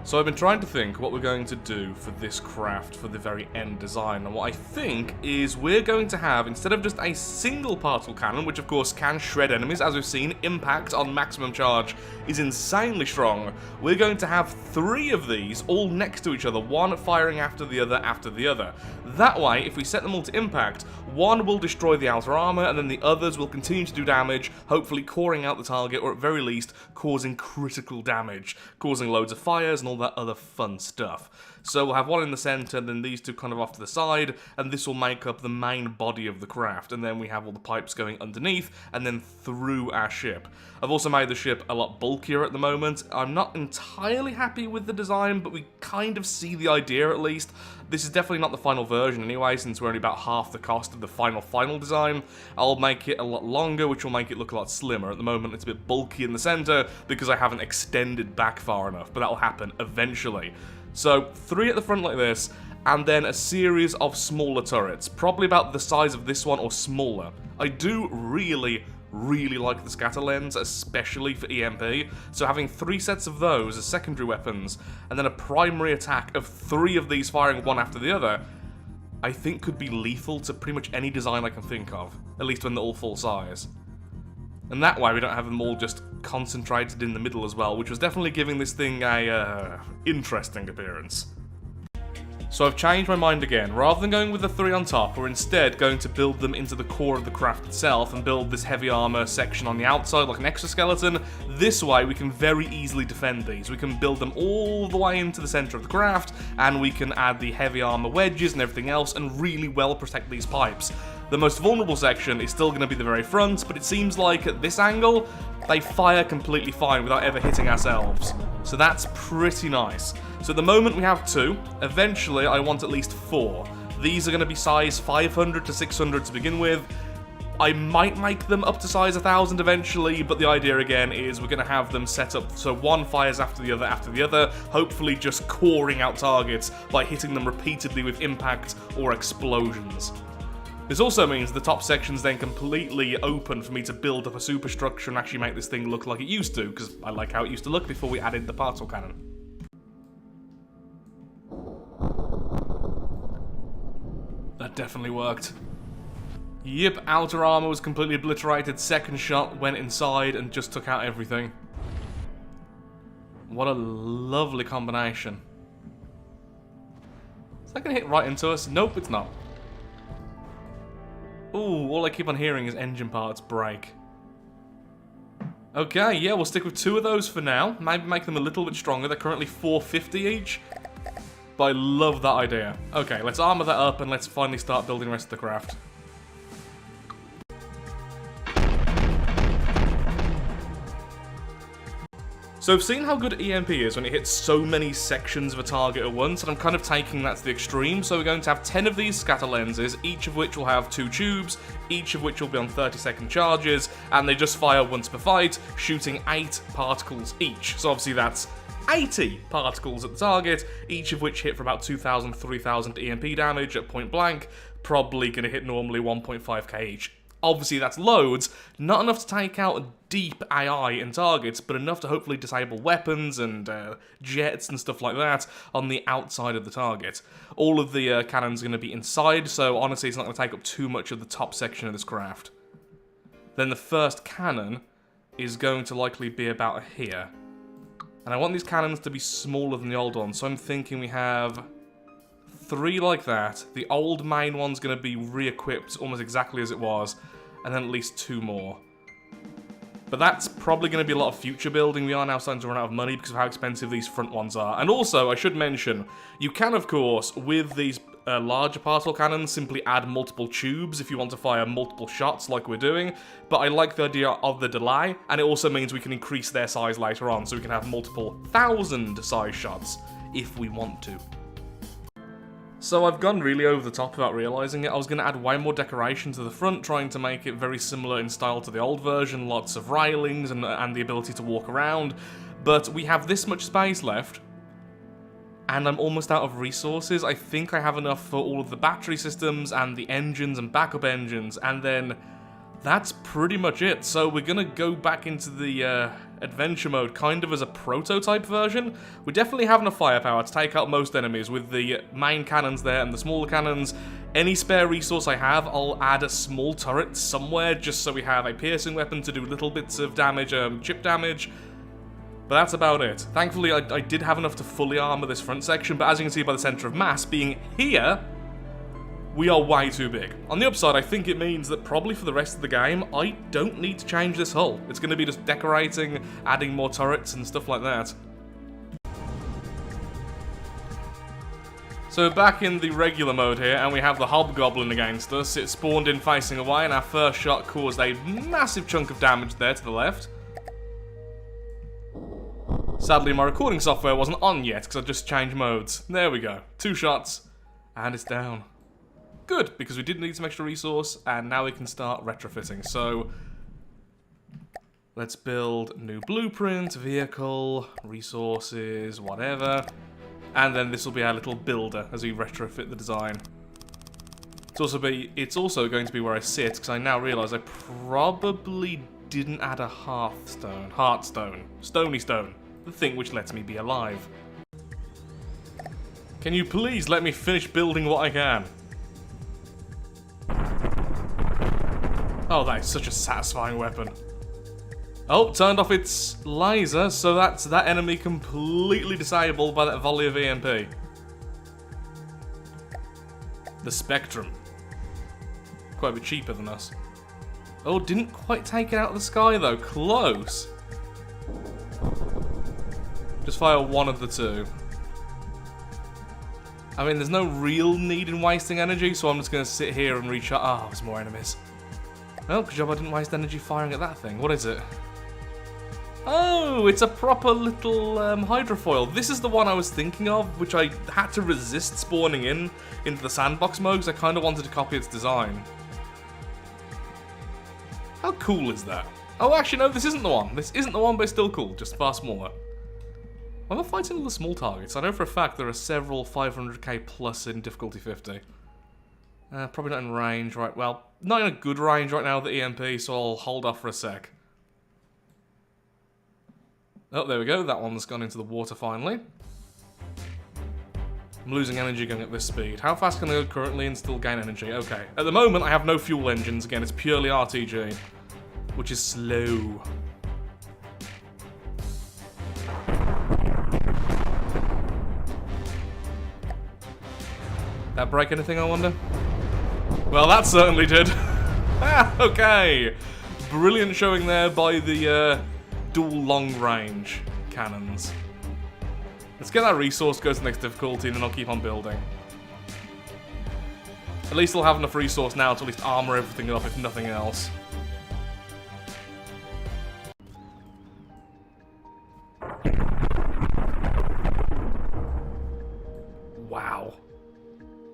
So I've been trying to think what we're going to do for this craft for the very end design, and what I think is we're going to have, instead of just a single particle cannon, which of course can shred enemies, as we've seen, impact on maximum charge is insanely strong, we're going to have 3 of these all next to each other, one firing after the other after the other. That way, if we set them all to impact, one will destroy the outer armor, and then the others will continue to do damage, hopefully coring out the target, or at very least, causing critical damage, causing loads of fires and all that other fun stuff. So we'll have one in the center, then these two kind of off to the side, and this will make up the main body of the craft, and then we have all the pipes going underneath, and then through our ship. I've also made the ship a lot bulkier at the moment. I'm not entirely happy with the design, but we kind of see the idea at least. This is definitely not the final version anyway, since we're only about half the cost of the final design. I'll make it a lot longer, which will make it look a lot slimmer. At the moment, it's a bit bulky in the center, because I haven't extended back far enough, but that'll happen eventually. So, 3 at the front like this, and then a series of smaller turrets, probably about the size of this one or smaller. I do really like the scatter lens, especially for EMP, so having 3 sets of those as secondary weapons, and then a primary attack of 3 of these firing one after the other, I think could be lethal to pretty much any design I can think of, at least when they're all full size. And that way we don't have them all just concentrated in the middle as well, which was definitely giving this thing a interesting appearance. So I've changed my mind again. Rather than going with the 3 on top, we're instead going to build them into the core of the craft itself and build this heavy armor section on the outside like an exoskeleton. This way we can very easily defend these. We can build them all the way into the center of the craft, and we can add the heavy armor wedges and everything else and really well protect these pipes. The most vulnerable section is still going to be the very front, but it seems like at this angle, they fire completely fine without ever hitting ourselves. So that's pretty nice. So at the moment we have 2, eventually I want at least 4. These are going to be size 500 to 600 to begin with. I might make them up to size 1000 eventually, but the idea again is we're going to have them set up so one fires after the other, hopefully just coring out targets by hitting them repeatedly with impact or explosions. This also means the top section's then completely open for me to build up a superstructure and actually make this thing look like it used to, because I like how it used to look before we added the particle cannon. That definitely worked. Yep, outer armor was completely obliterated, second shot went inside and just took out everything. What a lovely combination. Is that gonna hit right into us? Nope, it's not. Ooh, all I keep on hearing is engine parts break. Okay, yeah, we'll stick with 2 of those for now. Maybe make them a little bit stronger. They're currently 450 each. But I love that idea. Okay, let's armor that up and let's finally start building the rest of the craft. So I've seen how good EMP is when it hits so many sections of a target at once, and I'm kind of taking that to the extreme, so we're going to have 10 of these scatter lenses, each of which will have 2 tubes, each of which will be on 30-second charges, and they just fire once per fight, shooting 8 particles each. So obviously that's 80 particles at the target, each of which hit for about 2,000, 3,000 EMP damage at point blank, probably going to hit normally 1.5k each. Obviously that's loads, not enough to take out deep AI in targets, but enough to hopefully disable weapons and jets and stuff like that on the outside of the target. All of the cannons are going to be inside, so honestly it's not going to take up too much of the top section of this craft. Then the first cannon is going to likely be about here. And I want these cannons to be smaller than the old ones, so I'm thinking we have 3 like that. The old main one's going to be re-equipped almost exactly as it was, and then at least 2 more. But that's probably going to be a lot of future building. We are now starting to run out of money because of how expensive these front ones are. And also, I should mention, you can of course, with these larger particle cannons, simply add multiple tubes if you want to fire multiple shots like we're doing, but I like the idea of the delay, and it also means we can increase their size later on, so we can have multiple 1,000 size shots if we want to. So I've gone really over the top without realising it. I was going to add way more decoration to the front, trying to make it very similar in style to the old version, lots of railings and the ability to walk around, but we have this much space left, and I'm almost out of resources. I think I have enough for all of the battery systems and the engines and backup engines, and then that's pretty much it. So we're going to go back into the adventure mode kind of as a prototype version. We definitely have enough firepower to take out most enemies with the main cannons there and the smaller cannons. Any spare resource I have, I'll add a small turret somewhere just so we have a piercing weapon to do little bits of damage, chip damage. But that's about it. Thankfully, I did have enough to fully armor this front section, but as you can see by the center of mass being here, we are way too big. On the upside, I think it means that probably for the rest of the game, I don't need to change this hull. It's going to be just decorating, adding more turrets and stuff like that. So back in the regular mode here, and we have the hobgoblin against us. It spawned in facing away, and our first shot caused a massive chunk of damage there to the left. Sadly, my recording software wasn't on yet, because I just changed modes. There we go. 2 shots, and it's down. Good, because we did need some extra resource, and now we can start retrofitting. So, let's build new blueprint, vehicle, resources, whatever. And then this will be our little builder as we retrofit the design. It's also going to be where I sit, because I now realise I probably didn't add a heartstone, stony stone, the thing which lets me be alive. Can you please let me finish building what I can? Oh, that is such a satisfying weapon. Oh, turned off its laser, so that's that enemy completely disabled by that volley of EMP. The Spectrum. Quite a bit cheaper than us. Oh, didn't quite take it out of the sky though. Close. Just fire one of the two. I mean, there's no real need in wasting energy, so I'm just going to sit here and recharge. Oh, there's more enemies. Well, good job I didn't waste energy firing at that thing. What is it? Oh, it's a proper little hydrofoil. This is the one I was thinking of, which I had to resist spawning into the sandbox mode because I kind of wanted to copy its design. How cool is that? Oh, actually, no, this isn't the one. This isn't the one, but it's still cool, just far smaller. Why am I fighting all the small targets? I know for a fact there are several 500k plus in difficulty 50. Probably not in range, right? Well, not in a good range right now with the EMP, so I'll hold off for a sec. Oh, there we go. That one's gone into the water finally. I'm losing energy going at this speed. How fast can I go currently and still gain energy? Okay. At the moment, I have no fuel engines. Again, it's purely RTG, which is slow. That break anything, I wonder? Well, that certainly did. Okay. Brilliant showing there by the dual long-range cannons. Let's get that resource, go to the next difficulty, and then I'll keep on building. At least I'll have enough resource now to at least armor everything up, if nothing else. Wow.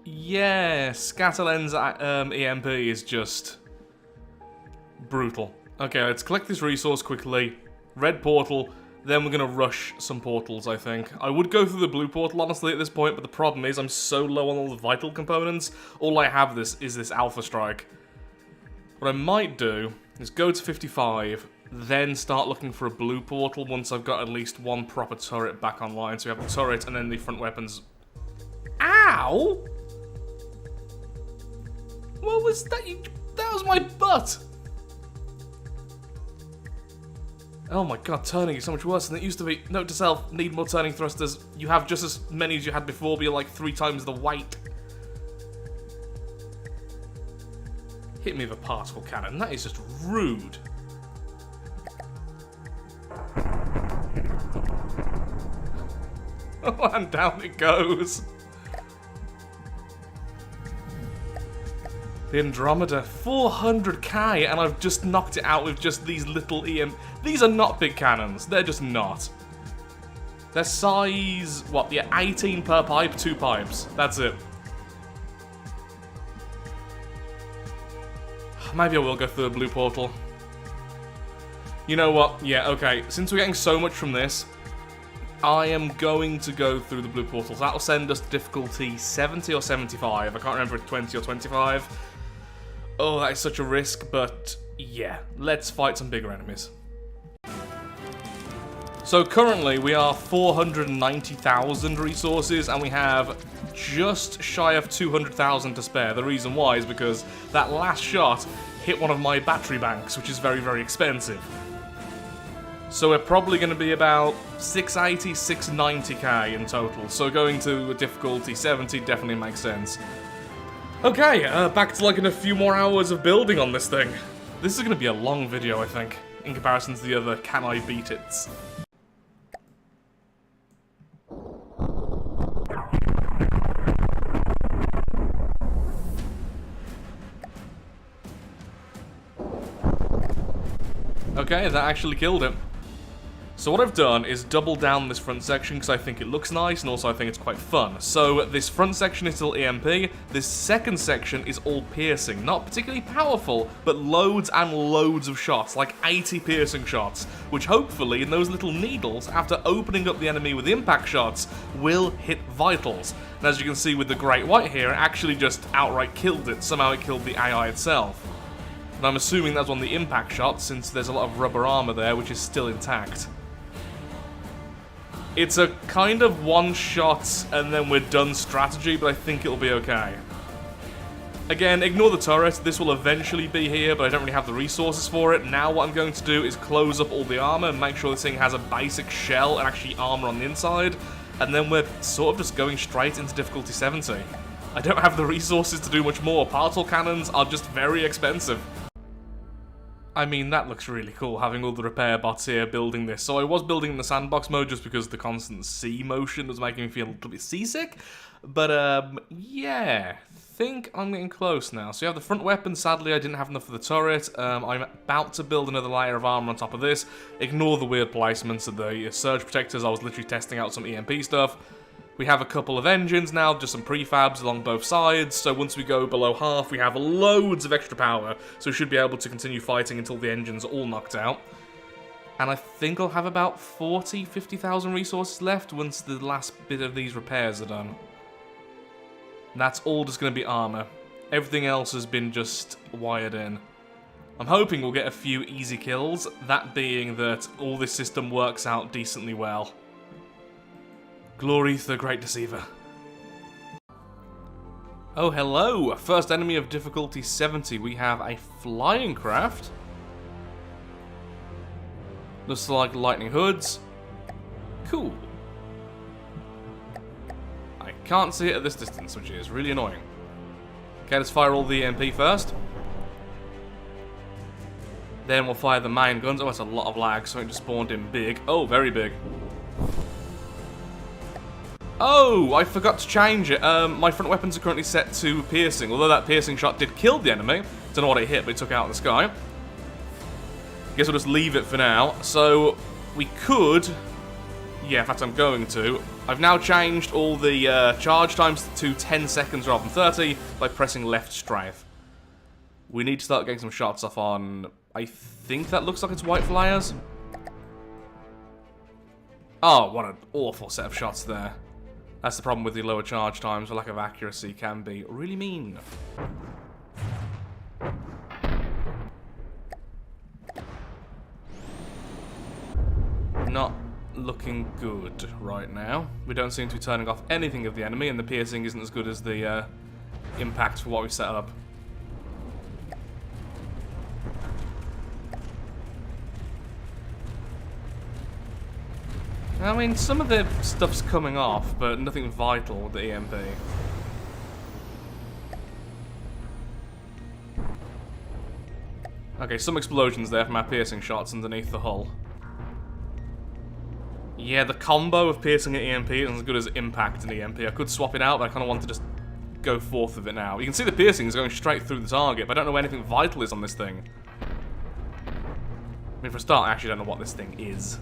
Yeah, Scatterlens EMP is just brutal. Okay, let's collect this resource quickly. Red portal, then we're going to rush some portals, I think. I would go through the blue portal, honestly, at this point, but the problem is I'm so low on all the vital components, all I have is this Alpha Strike. What I might do is go to 55, then start looking for a blue portal once I've got at least one proper turret back online. So we have the turret and then the front weapons. Ow! What was that? That was my butt! Oh my god, turning is so much worse than it used to be. Note to self, need more turning thrusters. You have just as many as you had before, but you're like 3 times the weight. Hit me with a particle cannon. That is just rude. Oh, and down it goes. The Andromeda, 400k, and I've just knocked it out with just these little EM. These are not big cannons. They're just not. They're size, what, yeah, 18 per pipe, 2 pipes. That's it. Maybe I will go through the blue portal. You know what? Yeah, okay. Since we're getting so much from this, I am going to go through the blue portal. So that'll send us to difficulty 70 or 75. I can't remember if 20 or 25. Oh, that is such a risk, but yeah. Let's fight some bigger enemies. So currently we are 490,000 resources and we have just shy of 200,000 to spare. The reason why is because that last shot hit one of my battery banks, which is very, very expensive. So we're probably going to be about 680, 690k in total. So going to a difficulty 70 definitely makes sense. Okay, back to like in a few more hours of building on this thing. This is going to be a long video, I think, in comparison to the other Can I Beat It's. Okay, that actually killed him. So what I've done is double down this front section because I think it looks nice and also I think it's quite fun. So this front section is still EMP, this second section is all piercing. Not particularly powerful, but loads and loads of shots, like 80 piercing shots, which hopefully in those little needles, after opening up the enemy with impact shots, will hit vitals. And as you can see with the Great White here, it actually just outright killed it. Somehow it killed the AI itself. And I'm assuming that's one of the impact shots since there's a lot of rubber armor there which is still intact. It's a kind of one-shot and then we're done strategy, but I think it'll be okay. Again, ignore the turret, this will eventually be here, but I don't really have the resources for it. Now what I'm going to do is close up all the armor and make sure this thing has a basic shell and actually armor on the inside, and then we're sort of just going straight into difficulty 70. I don't have the resources to do much more. Particle cannons are just very expensive. I mean, that looks really cool, having all the repair bots here building this. So I was building in the sandbox mode just because the constant sea motion was making me feel a little bit seasick. But, yeah, think I'm getting close now. So you have the front weapon. Sadly, I didn't have enough for the turret. I'm about to build another layer of armor on top of this. Ignore the weird placements of the surge protectors. I was literally testing out some EMP stuff. We have a couple of engines now, just some prefabs along both sides, so once we go below half, we have loads of extra power, so we should be able to continue fighting until the engine's all knocked out. And I think I'll have about 50,000 resources left once the last bit of these repairs are done. And that's all just going to be armor. Everything else has been just wired in. I'm hoping we'll get a few easy kills, that being that all this system works out decently well. Glory to the Great Deceiver. Oh, hello! First enemy of difficulty 70. We have a flying craft. Looks like lightning hoods. Cool. I can't see it at this distance, which is really annoying. Okay, let's fire all the EMP first. Then we'll fire the mine guns. Oh, that's a lot of lag, so it just spawned in big. Oh, very big. Oh, I forgot to change it. My front weapons are currently set to piercing, although that piercing shot did kill the enemy. Don't know what it hit, but it took out in the sky. Guess we'll just leave it for now. So, we could... Yeah, in fact, I'm going to. I've now changed all the charge times to 10 seconds rather than 30 by pressing left strafe. We need to start getting some shots off on... I think that looks like it's white flyers. Oh, what an awful set of shots there. That's the problem with the lower charge times. The lack of accuracy can be really mean. Not looking good right now. We don't seem to be turning off anything of the enemy, and the piercing isn't as good as the impact for what we set up. I mean, some of the stuff's coming off, but nothing vital with the EMP. Okay, some explosions there from our piercing shots underneath the hull. Yeah, the combo of piercing and EMP isn't as good as impact and EMP. I could swap it out, but I kind of want to just go forth with it now. You can see the piercing is going straight through the target, but I don't know where anything vital is on this thing. I mean, for a start, I actually don't know what this thing is.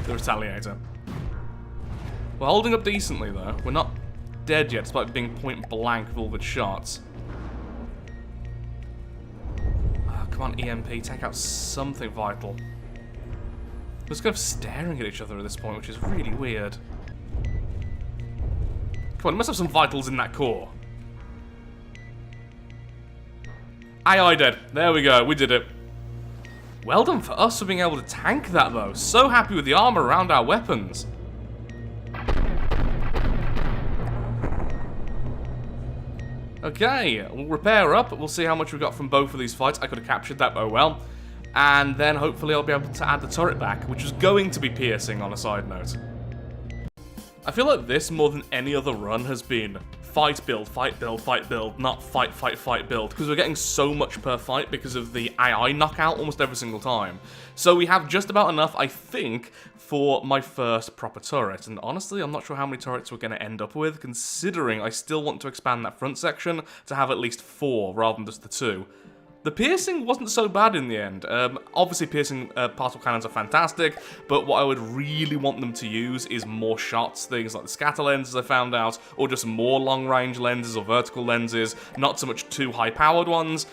The Retaliator. We're holding up decently, though. We're not dead yet, despite being point blank with all the shots. Oh, come on, EMP, take out something vital. We're just kind of staring at each other at this point, which is really weird. Come on, you must have some vitals in that core. AI dead. There we go, we did it. Well done for us for being able to tank that, though. So happy with the armor around our weapons. Okay, we'll repair up. We'll see how much we got from both of these fights. I could have captured that, oh well. And then hopefully I'll be able to add the turret back, which is going to be piercing on a side note. I feel like this, more than any other run, has been fight, build, fight, build, fight, build, not fight, fight, fight, build, because we're getting so much per fight because of the AI knockout almost every single time. So we have just about enough, I think, for my first proper turret, and honestly, I'm not sure how many turrets we're going to end up with, considering I still want to expand that front section to have at least 4 rather than just the 2. The piercing wasn't so bad in the end. Obviously piercing particle cannons are fantastic, but what I would really want them to use is more shots, things like the scatter lenses I found out, or just more long-range lenses or vertical lenses, not so much too high-powered ones,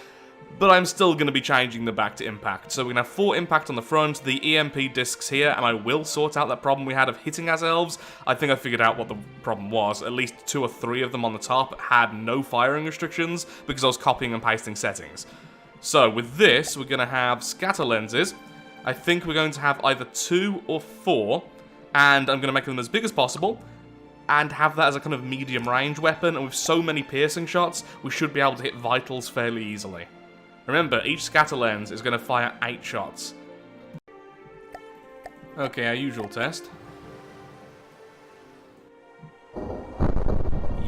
but I'm still going to be changing them back to impact. So we're going to have 4 impact on the front, the EMP discs here, and I will sort out that problem we had of hitting as elves. I think I figured out what the problem was. At least 2 or 3 of them on the top had no firing restrictions because I was copying and pasting settings. So, with this, we're going to have scatter lenses. I think we're going to have either 2 or 4, and I'm going to make them as big as possible, and have that as a kind of medium range weapon, and with so many piercing shots, we should be able to hit vitals fairly easily. Remember, each scatter lens is going to fire 8 shots. Okay, our usual test.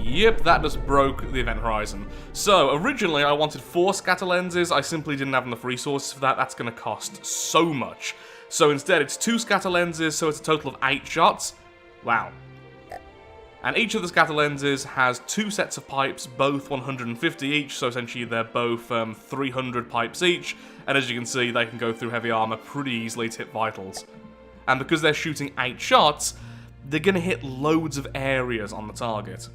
Yep, that just broke the event horizon. So, originally I wanted 4 scatter lenses, I simply didn't have enough resources for that, that's going to cost so much. So instead it's 2 scatter lenses, so it's a total of 8 shots. Wow. And each of the scatter lenses has 2 sets of pipes, both 150 each, so essentially they're both 300 pipes each, and as you can see they can go through heavy armor pretty easily to hit vitals. And because they're shooting 8 shots, they're going to hit loads of areas on the target.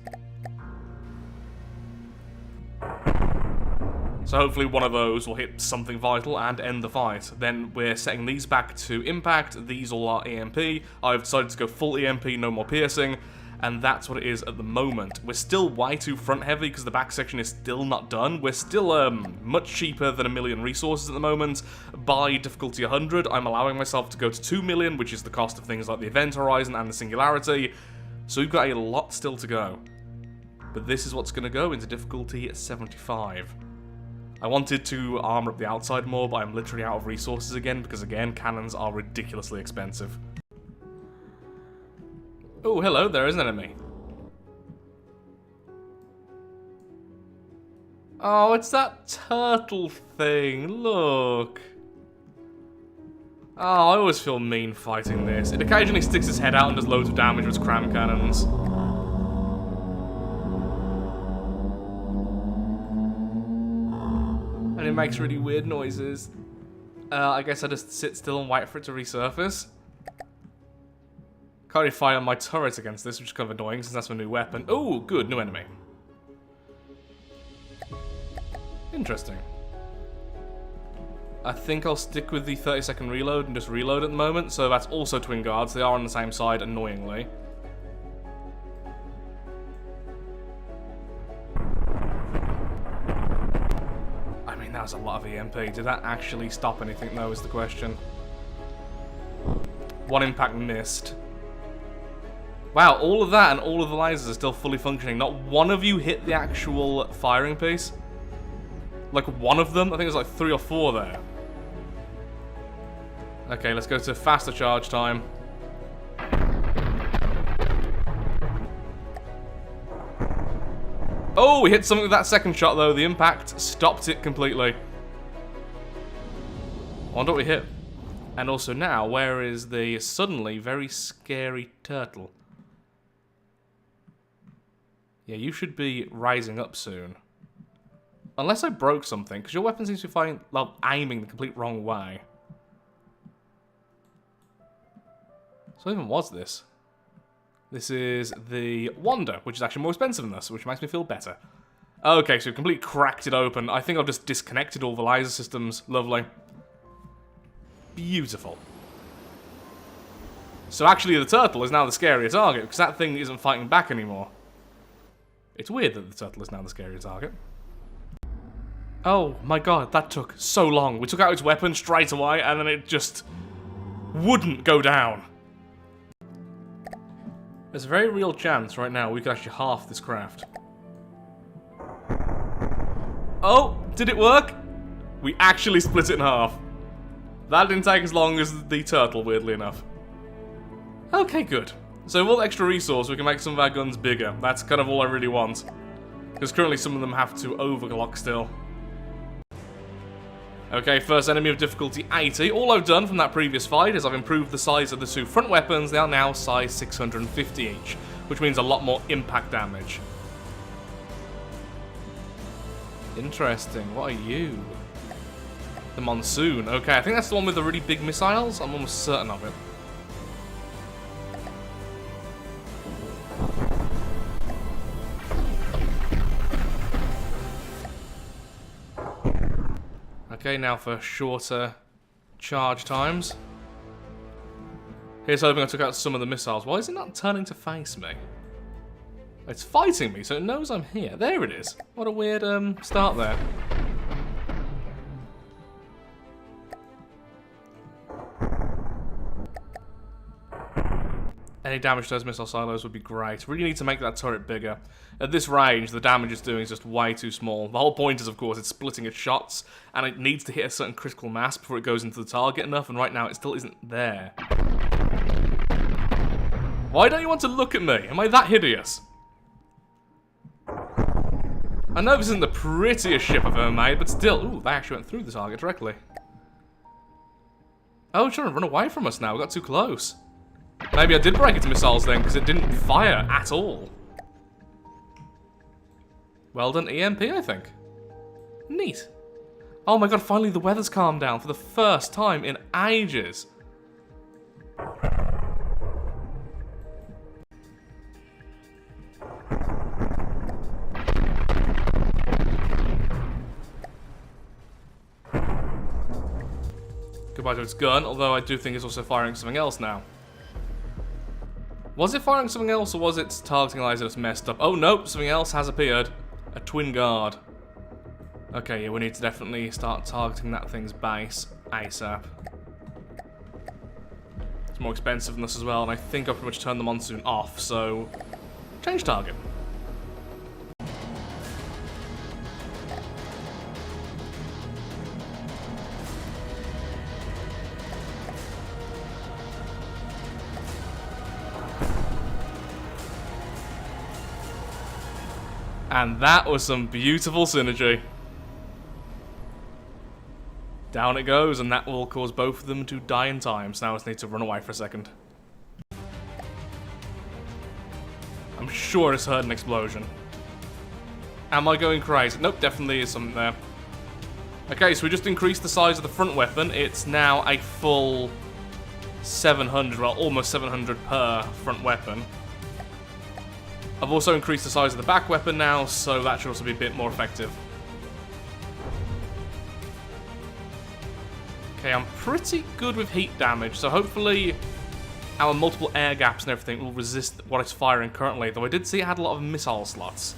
So hopefully one of those will hit something vital and end the fight. Then we're setting these back to impact, these all are EMP. I've decided to go full EMP, no more piercing, and that's what it is at the moment. We're still way too front heavy because the back section is still not done. We're still much cheaper than 1 million resources at the moment. By difficulty 100, I'm allowing myself to go to 2 million, which is the cost of things like the event horizon and the singularity. So we've got a lot still to go. But this is what's going to go into difficulty 75. I wanted to armor up the outside more, but I'm literally out of resources again, because again, cannons are ridiculously expensive. Oh, hello, there is an enemy. Oh, it's that turtle thing, look. Oh, I always feel mean fighting this. It occasionally sticks its head out and does loads of damage with its cram cannons. And it makes really weird noises. I guess I just sit still and wait for it to resurface. Can't really fire my turret against this, which is kind of annoying since that's my new weapon. Oh, good, new enemy. Interesting. I think I'll stick with the 30-second reload and just reload at the moment. So that's also twin guards. They are on the same side, annoyingly. That was a lot of EMP. Did that actually stop anything, though, is the question. 1 impact missed. Wow, all of that and all of the lasers are still fully functioning. Not one of you hit the actual firing piece. Like, one of them? I think there's like 3 or 4 there. Okay, let's go to faster charge time. Oh, we hit something with that second shot, though. The impact stopped it completely. I wonder what we hit. And also now, where is the suddenly very scary turtle? Yeah, you should be rising up soon. Unless I broke something, because your weapon seems to be aiming the complete wrong way. So what even was this? This is the Wander, which is actually more expensive than this, which makes me feel better. Okay, so we've completely cracked it open. I think I've just disconnected all the laser systems. Lovely. Beautiful. So actually the turtle is now the scarier target, because that thing isn't fighting back anymore. It's weird that the turtle is now the scarier target. Oh my god, that took so long. We took out its weapon straight away, and then it just wouldn't go down. There's a very real chance right now we could actually half this craft. Oh, did it work? We actually split it in half. That didn't take as long as the turtle, weirdly enough. Okay, good. So with all the extra resource, we can make some of our guns bigger. That's kind of all I really want. Because currently some of them have to overclock still. Okay, first enemy of difficulty 80. All I've done from that previous fight is I've improved the size of the 2 front weapons. They are now size 650 each, which means a lot more impact damage. Interesting. What are you? The monsoon. Okay, I think that's the one with the really big missiles. I'm almost certain of it. Okay, now for shorter charge times. Here's hoping I took out some of the missiles. Why is it not turning to face me? It's fighting me, so it knows I'm here. There it is. What a weird start there. Any damage to those missile silos would be great. Really need to make that turret bigger. At this range, the damage it's doing is just way too small. The whole point is, of course, it's splitting its shots, and it needs to hit a certain critical mass before it goes into the target enough, and right now it still isn't there. Why don't you want to look at me? Am I that hideous? I know this isn't the prettiest ship I've ever made, but still. Ooh, they actually went through the target directly. Oh, it's trying to run away from us now. We got too close. Maybe I did break its missiles then, because it didn't fire at all. Well done, EMP, I think. Neat. Oh my god, finally the weather's calmed down for the first time in ages. Goodbye to its gun, although I do think it's also firing something else now. Was it firing something else, or was its targeting laser just messed up? Oh, nope, something else has appeared. A twin guard. Okay, yeah, we need to definitely start targeting that thing's base ASAP. It's more expensive than this as well, and I think I've pretty much turned the monsoon off, so... change target. And that was some beautiful synergy. Down it goes, and that will cause both of them to die in time. So now I just need to run away for a second. I'm sure I just heard an explosion. Am I going crazy? Nope, definitely is something there. Okay, so we just increased the size of the front weapon. It's now a full 700, well, almost 700 per front weapon. I've also increased the size of the back weapon now, so that should also be a bit more effective. Okay, I'm pretty good with heat damage, so hopefully our multiple air gaps and everything will resist what it's firing currently, though I did see it had a lot of missile slots.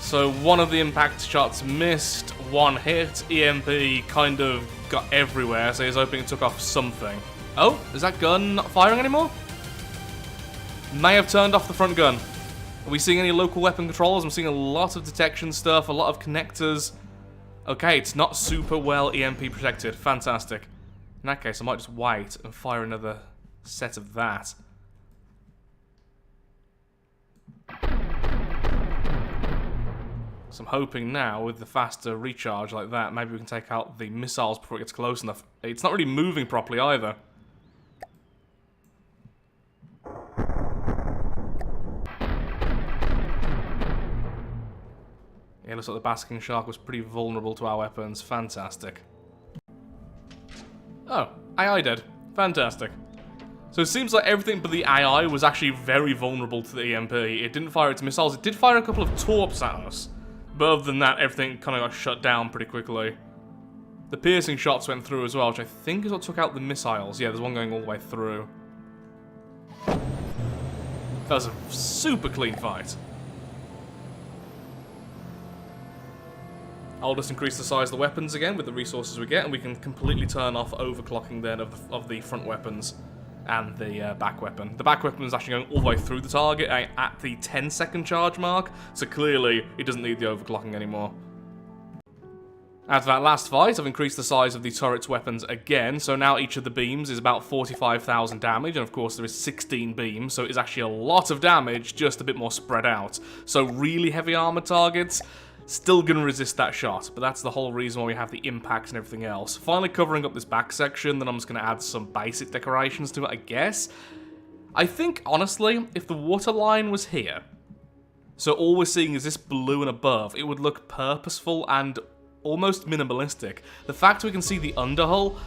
So one of the impact shots missed, one hit, EMP kind of got everywhere, so he's hoping it took off something. Oh, is that gun not firing anymore? May have turned off the front gun. Are we seeing any local weapon controllers? I'm seeing a lot of detection stuff, a lot of connectors. Okay, it's not super well EMP protected. Fantastic. In that case, I might just wait and fire another set of that. So I'm hoping now, with the faster recharge like that, maybe we can take out the missiles before it gets close enough. It's not really moving properly either. Yeah, looks like the basking shark was pretty vulnerable to our weapons. Fantastic. Oh, AI dead. Fantastic. So it seems like everything but the AI was actually very vulnerable to the EMP. It didn't fire its missiles. It did fire a couple of torps at us. But other than that, everything kind of got shut down pretty quickly. The piercing shots went through as well, which I think is what took out the missiles. Yeah, there's one going all the way through. That was a super clean fight. I'll just increase the size of the weapons again with the resources we get, and we can completely turn off overclocking then of the front weapons and the back weapon. The back weapon is actually going all the way through the target at the 10-second charge mark, so clearly it doesn't need the overclocking anymore. After that last fight, I've increased the size of the turret's weapons again, so now each of the beams is about 45,000 damage, and of course there is 16 beams, so it's actually a lot of damage, just a bit more spread out. So really heavy armor targets, Still gonna resist that shot, but that's the whole reason why we have the impacts and everything else. Finally covering up this back section, then I'm just gonna add some basic decorations to it, I guess. I think, honestly, if the water line was here, so all we're seeing is this blue and above, it would look purposeful and almost minimalistic. The fact we can see the underhull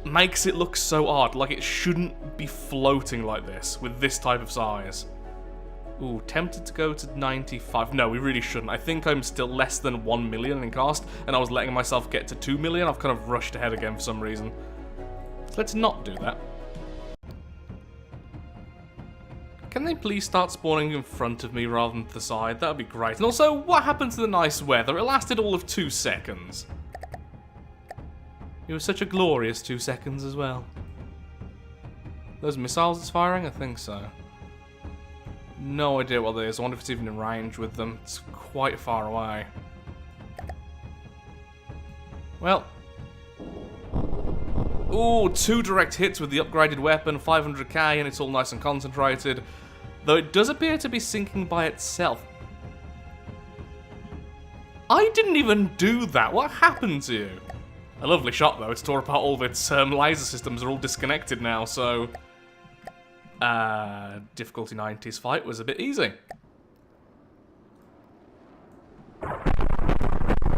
makes it look so odd, like it shouldn't be floating like this, with this type of size. Ooh, tempted to go to 95. No, we really shouldn't. I think I'm still less than 1 million in cost, and I was letting myself get to 2 million. I've kind of rushed ahead again for some reason. Let's not do that. Can they please start spawning in front of me rather than to the side? That would be great. And also, what happened to the nice weather? It lasted all of 2 seconds. It was such a glorious 2 seconds as well. Those missiles it's firing? I think so. No idea what it is. I wonder if it's even in range with them. It's quite far away. Well. Ooh, 2 direct hits with the upgraded weapon, 500k, and it's all nice and concentrated. Though it does appear to be sinking by itself. I didn't even do that. What happened to you? A lovely shot, though. It's tore apart all of its laser systems. Are all disconnected now, so... difficulty 90's fight was a bit easy.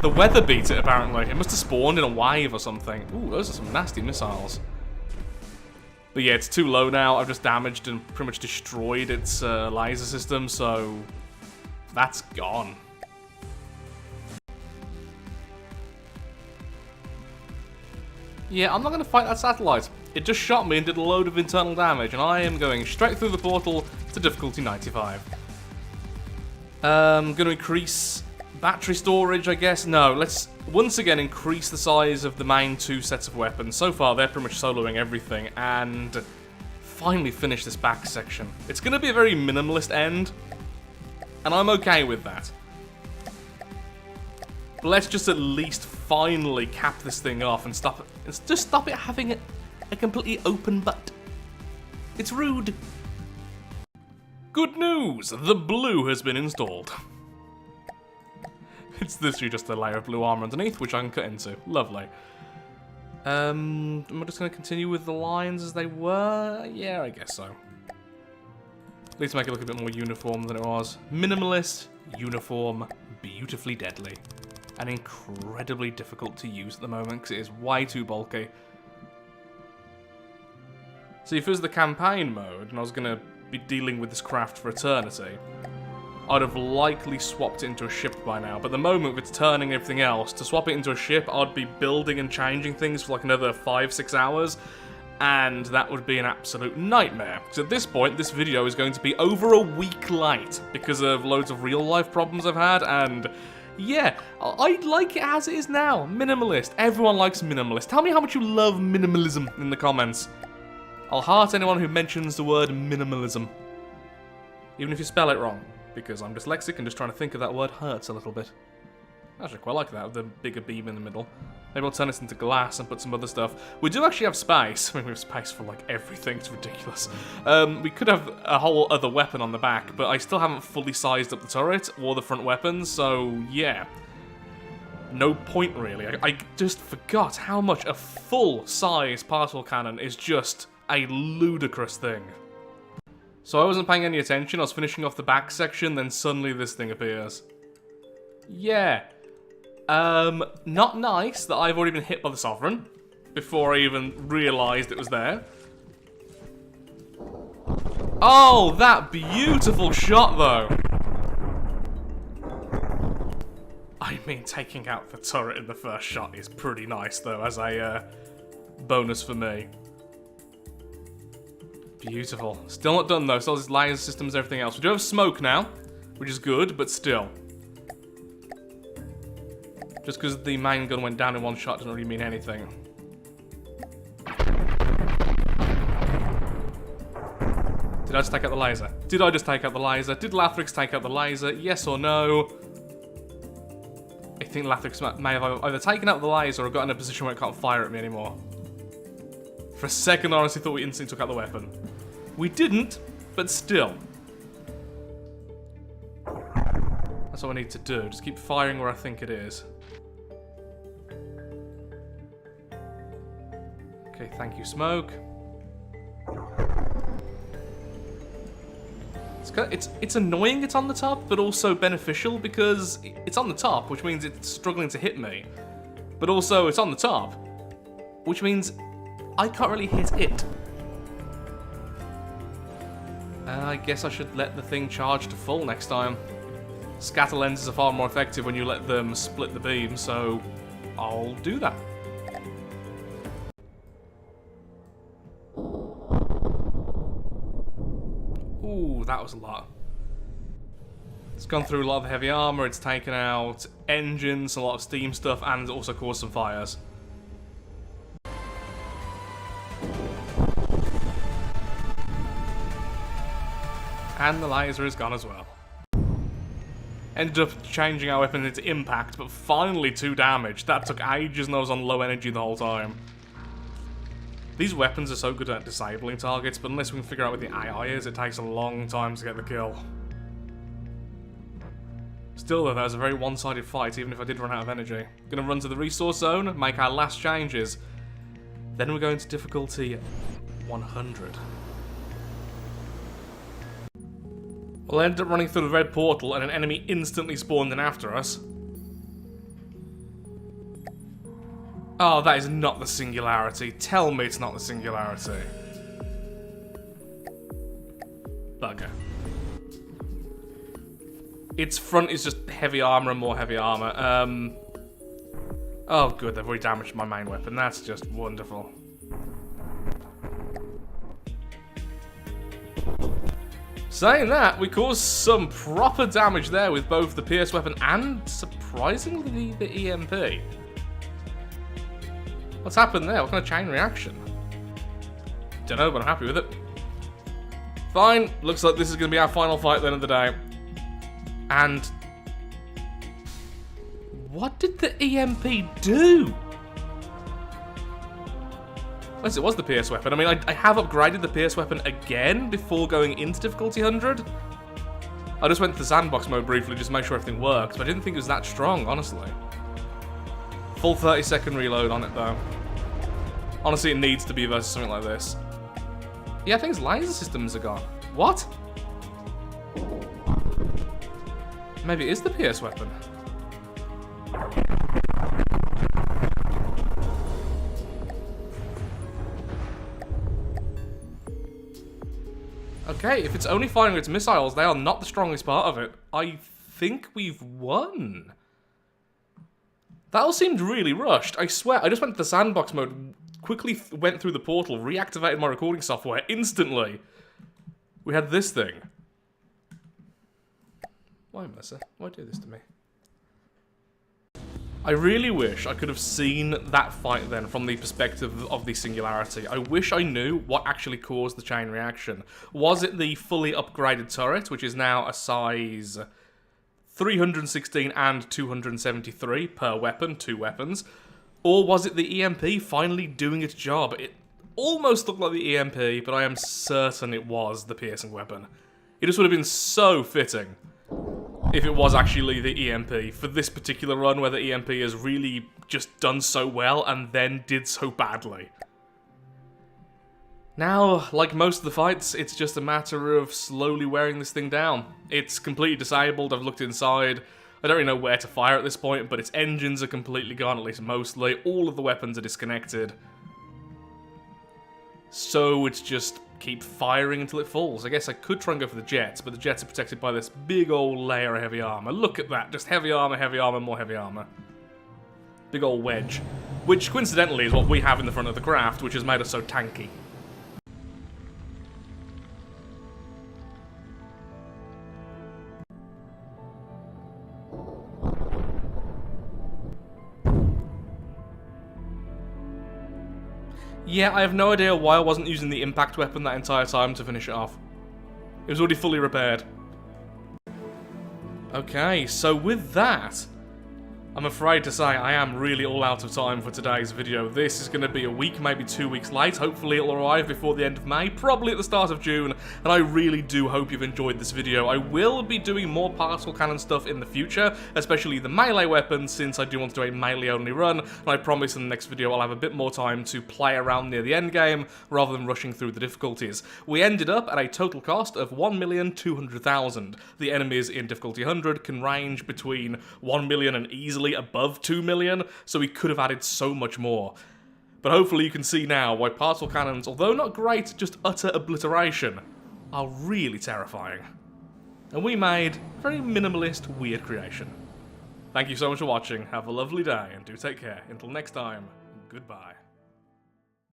The weather beat it, apparently. It must have spawned in a wave or something. Ooh, those are some nasty missiles. But yeah, it's too low now. I've just damaged and pretty much destroyed its laser system, so... that's gone. Yeah, I'm not going to fight that satellite. It just shot me and did a load of internal damage, and I am going straight through the portal to difficulty 95. Going to increase battery storage, I guess. No, let's once again increase the size of the main 2 sets of weapons. So far, they're pretty much soloing everything, and finally finish this back section. It's going to be a very minimalist end, and I'm okay with that. But let's just at least finally cap this thing off and stop it. Just stop it having a completely open butt. It's rude. Good news! The blue has been installed. It's literally just a layer of blue armor underneath, which I can cut into. Lovely. Am I just going to continue with the lines as they were? Yeah, I guess so. At least make it look a bit more uniform than it was. Minimalist, uniform, beautifully deadly. And incredibly difficult to use at the moment because it is way too bulky. See, if it was the campaign mode and I was going to be dealing with this craft for eternity, I'd have likely swapped it into a ship by now. But at the moment, with its turning and everything else, to swap it into a ship, I'd be building and changing things for like another 5-6 hours, and that would be an absolute nightmare. Because at this point, this video is going to be over a week late because of loads of real-life problems I've had, and... yeah, I like it as it is now. Minimalist. Everyone likes minimalist. Tell me how much you love minimalism in the comments. I'll heart anyone who mentions the word minimalism. Even if you spell it wrong. Because I'm dyslexic and just trying to think of that word hurts a little bit. Actually, quite like that, with the bigger beam in the middle. Maybe I'll turn this into glass and put some other stuff. We do actually have space. I mean, we have space for, like, everything. It's ridiculous. We could have a whole other weapon on the back, but I still haven't fully sized up the turret or the front weapons, so, yeah. No point, really. I just forgot how much a full-size particle cannon is just a ludicrous thing. So I wasn't paying any attention. I was finishing off the back section, then suddenly this thing appears. Yeah. Not nice that I've already been hit by the Sovereign before I even realised it was there. Oh, that beautiful shot, though. I mean, taking out the turret in the first shot is pretty nice, though, as a bonus for me. Beautiful. Still not done, though. Still has laser systems and everything else. We do have smoke now, which is good, but still. Just because the main gun went down in one shot doesn't really mean anything. Did I just take out the laser? Did I just take out the laser? Did Lathrix take out the laser? Yes or no? I think Lathrix may have either taken out the laser or got in a position where it can't fire at me anymore. For a second, I honestly thought we instantly took out the weapon. We didn't, but still. That's what I need to do. Just keep firing where I think it is. Okay, thank you, smoke. It's annoying it's on the top, but also beneficial because it's on the top, which means it's struggling to hit me. But also, it's on the top, which means I can't really hit it. I guess I should let the thing charge to full next time. Scatter lenses are far more effective when you let them split the beam, so I'll do that. Ooh, that was a lot. It's gone through a lot of heavy armor, it's taken out engines, a lot of steam stuff, and also caused some fires. And the laser is gone as well. Ended up changing our weapon into impact, but finally 2 damage. That took ages and I was on low energy the whole time. These weapons are so good at disabling targets, but unless we can figure out what the AI is, it takes a long time to get the kill. Still though, that was a very one-sided fight, even if I did run out of energy. Gonna run to the resource zone, make our last changes. Then we're going to difficulty 100. We'll end up running through the red portal and an enemy instantly spawned in after us. Oh, that is not the singularity. Tell me it's not the singularity. Bugger. Its front is just heavy armor and more heavy armor. Oh good, they've already damaged my main weapon. That's just wonderful. Saying that, we caused some proper damage there with both the PS weapon and, surprisingly, the EMP. What's happened there? What kind of chain reaction? Don't know, but I'm happy with it. Fine, looks like this is going to be our final fight then of the day. And... what did the EMP do? Unless it was the PS weapon. I mean, I have upgraded the PS weapon again before going into difficulty 100. I just went to the sandbox mode briefly just to make sure everything worked, but I didn't think it was that strong, honestly. Full 30-second reload on it, though. Honestly, it needs to be versus something like this. Yeah, I think its laser systems are gone. What? Maybe it is the PS weapon. Okay, if it's only firing its missiles, they are not the strongest part of it. I think we've won. That all seemed really rushed. I swear, I just went to the sandbox mode, quickly went through the portal, reactivated my recording software instantly. We had this thing. Why, Melissa? Why do this to me? I really wish I could have seen that fight then from the perspective of the singularity. I wish I knew what actually caused the chain reaction. Was it the fully upgraded turret, which is now a size 316 and 273 per weapon, 2 weapons? Or was it the EMP finally doing its job? It almost looked like the EMP, but I am certain it was the piercing weapon. It just would have been so fitting if it was actually the EMP for this particular run where the EMP has really just done so well and then did so badly. Now, like most of the fights, it's just a matter of slowly wearing this thing down. It's completely disabled, I've looked inside. I don't really know where to fire at this point, but its engines are completely gone, at least mostly. All of the weapons are disconnected. So it's just keep firing until it falls. I guess I could try and go for the jets, but the jets are protected by this big old layer of heavy armor. Look at that, just heavy armor, more heavy armor. Big old wedge. Which, coincidentally, is what we have in the front of the craft, which has made us so tanky. Yeah, I have no idea why I wasn't using the impact weapon that entire time to finish it off. It was already fully repaired. Okay, so with that, I'm afraid to say I am really all out of time for today's video. This is going to be a week, maybe 2 weeks late. Hopefully it'll arrive before the end of May, probably at the start of June, and I really do hope you've enjoyed this video. I will be doing more particle cannon stuff in the future, especially the melee weapons, since I do want to do a melee only run, and I promise in the next video I'll have a bit more time to play around near the end game, rather than rushing through the difficulties. We ended up at a total cost of 1,200,000. The enemies in difficulty 100 can range between 1 million and easily above 2 million, so we could have added so much more. But hopefully you can see now why particle cannons, although not great, just utter obliteration, are really terrifying. And we made a very minimalist, weird creation. Thank you so much for watching, have a lovely day, and do take care. Until next time, goodbye.